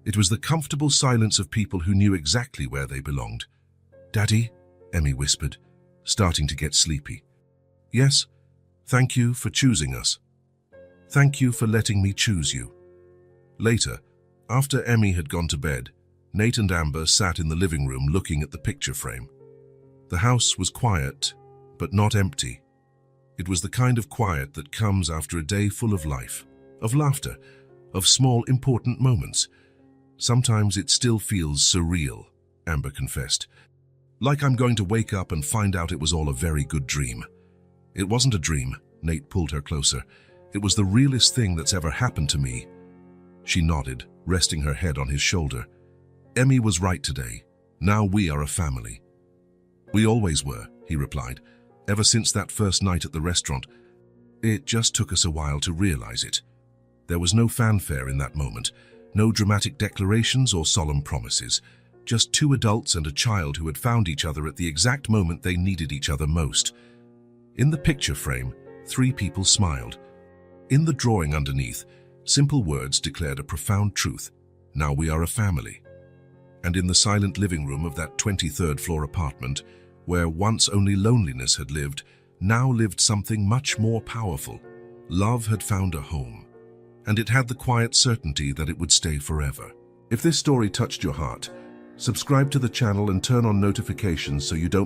It was the comfortable silence of people who knew exactly where they belonged. "Daddy," Emmy whispered, starting to get sleepy. "Yes, thank you for choosing us. Thank you for letting me choose you." Later, after Emmy had gone to bed, Nate and Amber sat in the living room looking at the picture frame. The house was quiet, but not empty. It was the kind of quiet that comes after a day full of life, of laughter, of small, important moments. "Sometimes it still feels surreal," Amber confessed. "Like I'm going to wake up and find out it was all a very good dream." "It wasn't a dream," Nate pulled her closer. "It was the realest thing that's ever happened to me." She nodded, resting her head on his shoulder. "Emmy was right today. Now we are a family." "We always were," he replied, "ever since that first night at the restaurant. It just took us a while to realize it. There was no fanfare in that moment, no dramatic declarations or solemn promises, just two adults and a child who had found each other at the exact moment they needed each other most." In the picture frame, three people smiled. In the drawing underneath, simple words declared a profound truth: "Now we are a family." And in the silent living room of that 23rd floor apartment, where once only loneliness had lived, now lived something much more powerful. Love had found a home, and it had the quiet certainty that it would stay forever. If this story touched your heart, subscribe to the channel and turn on notifications so you don't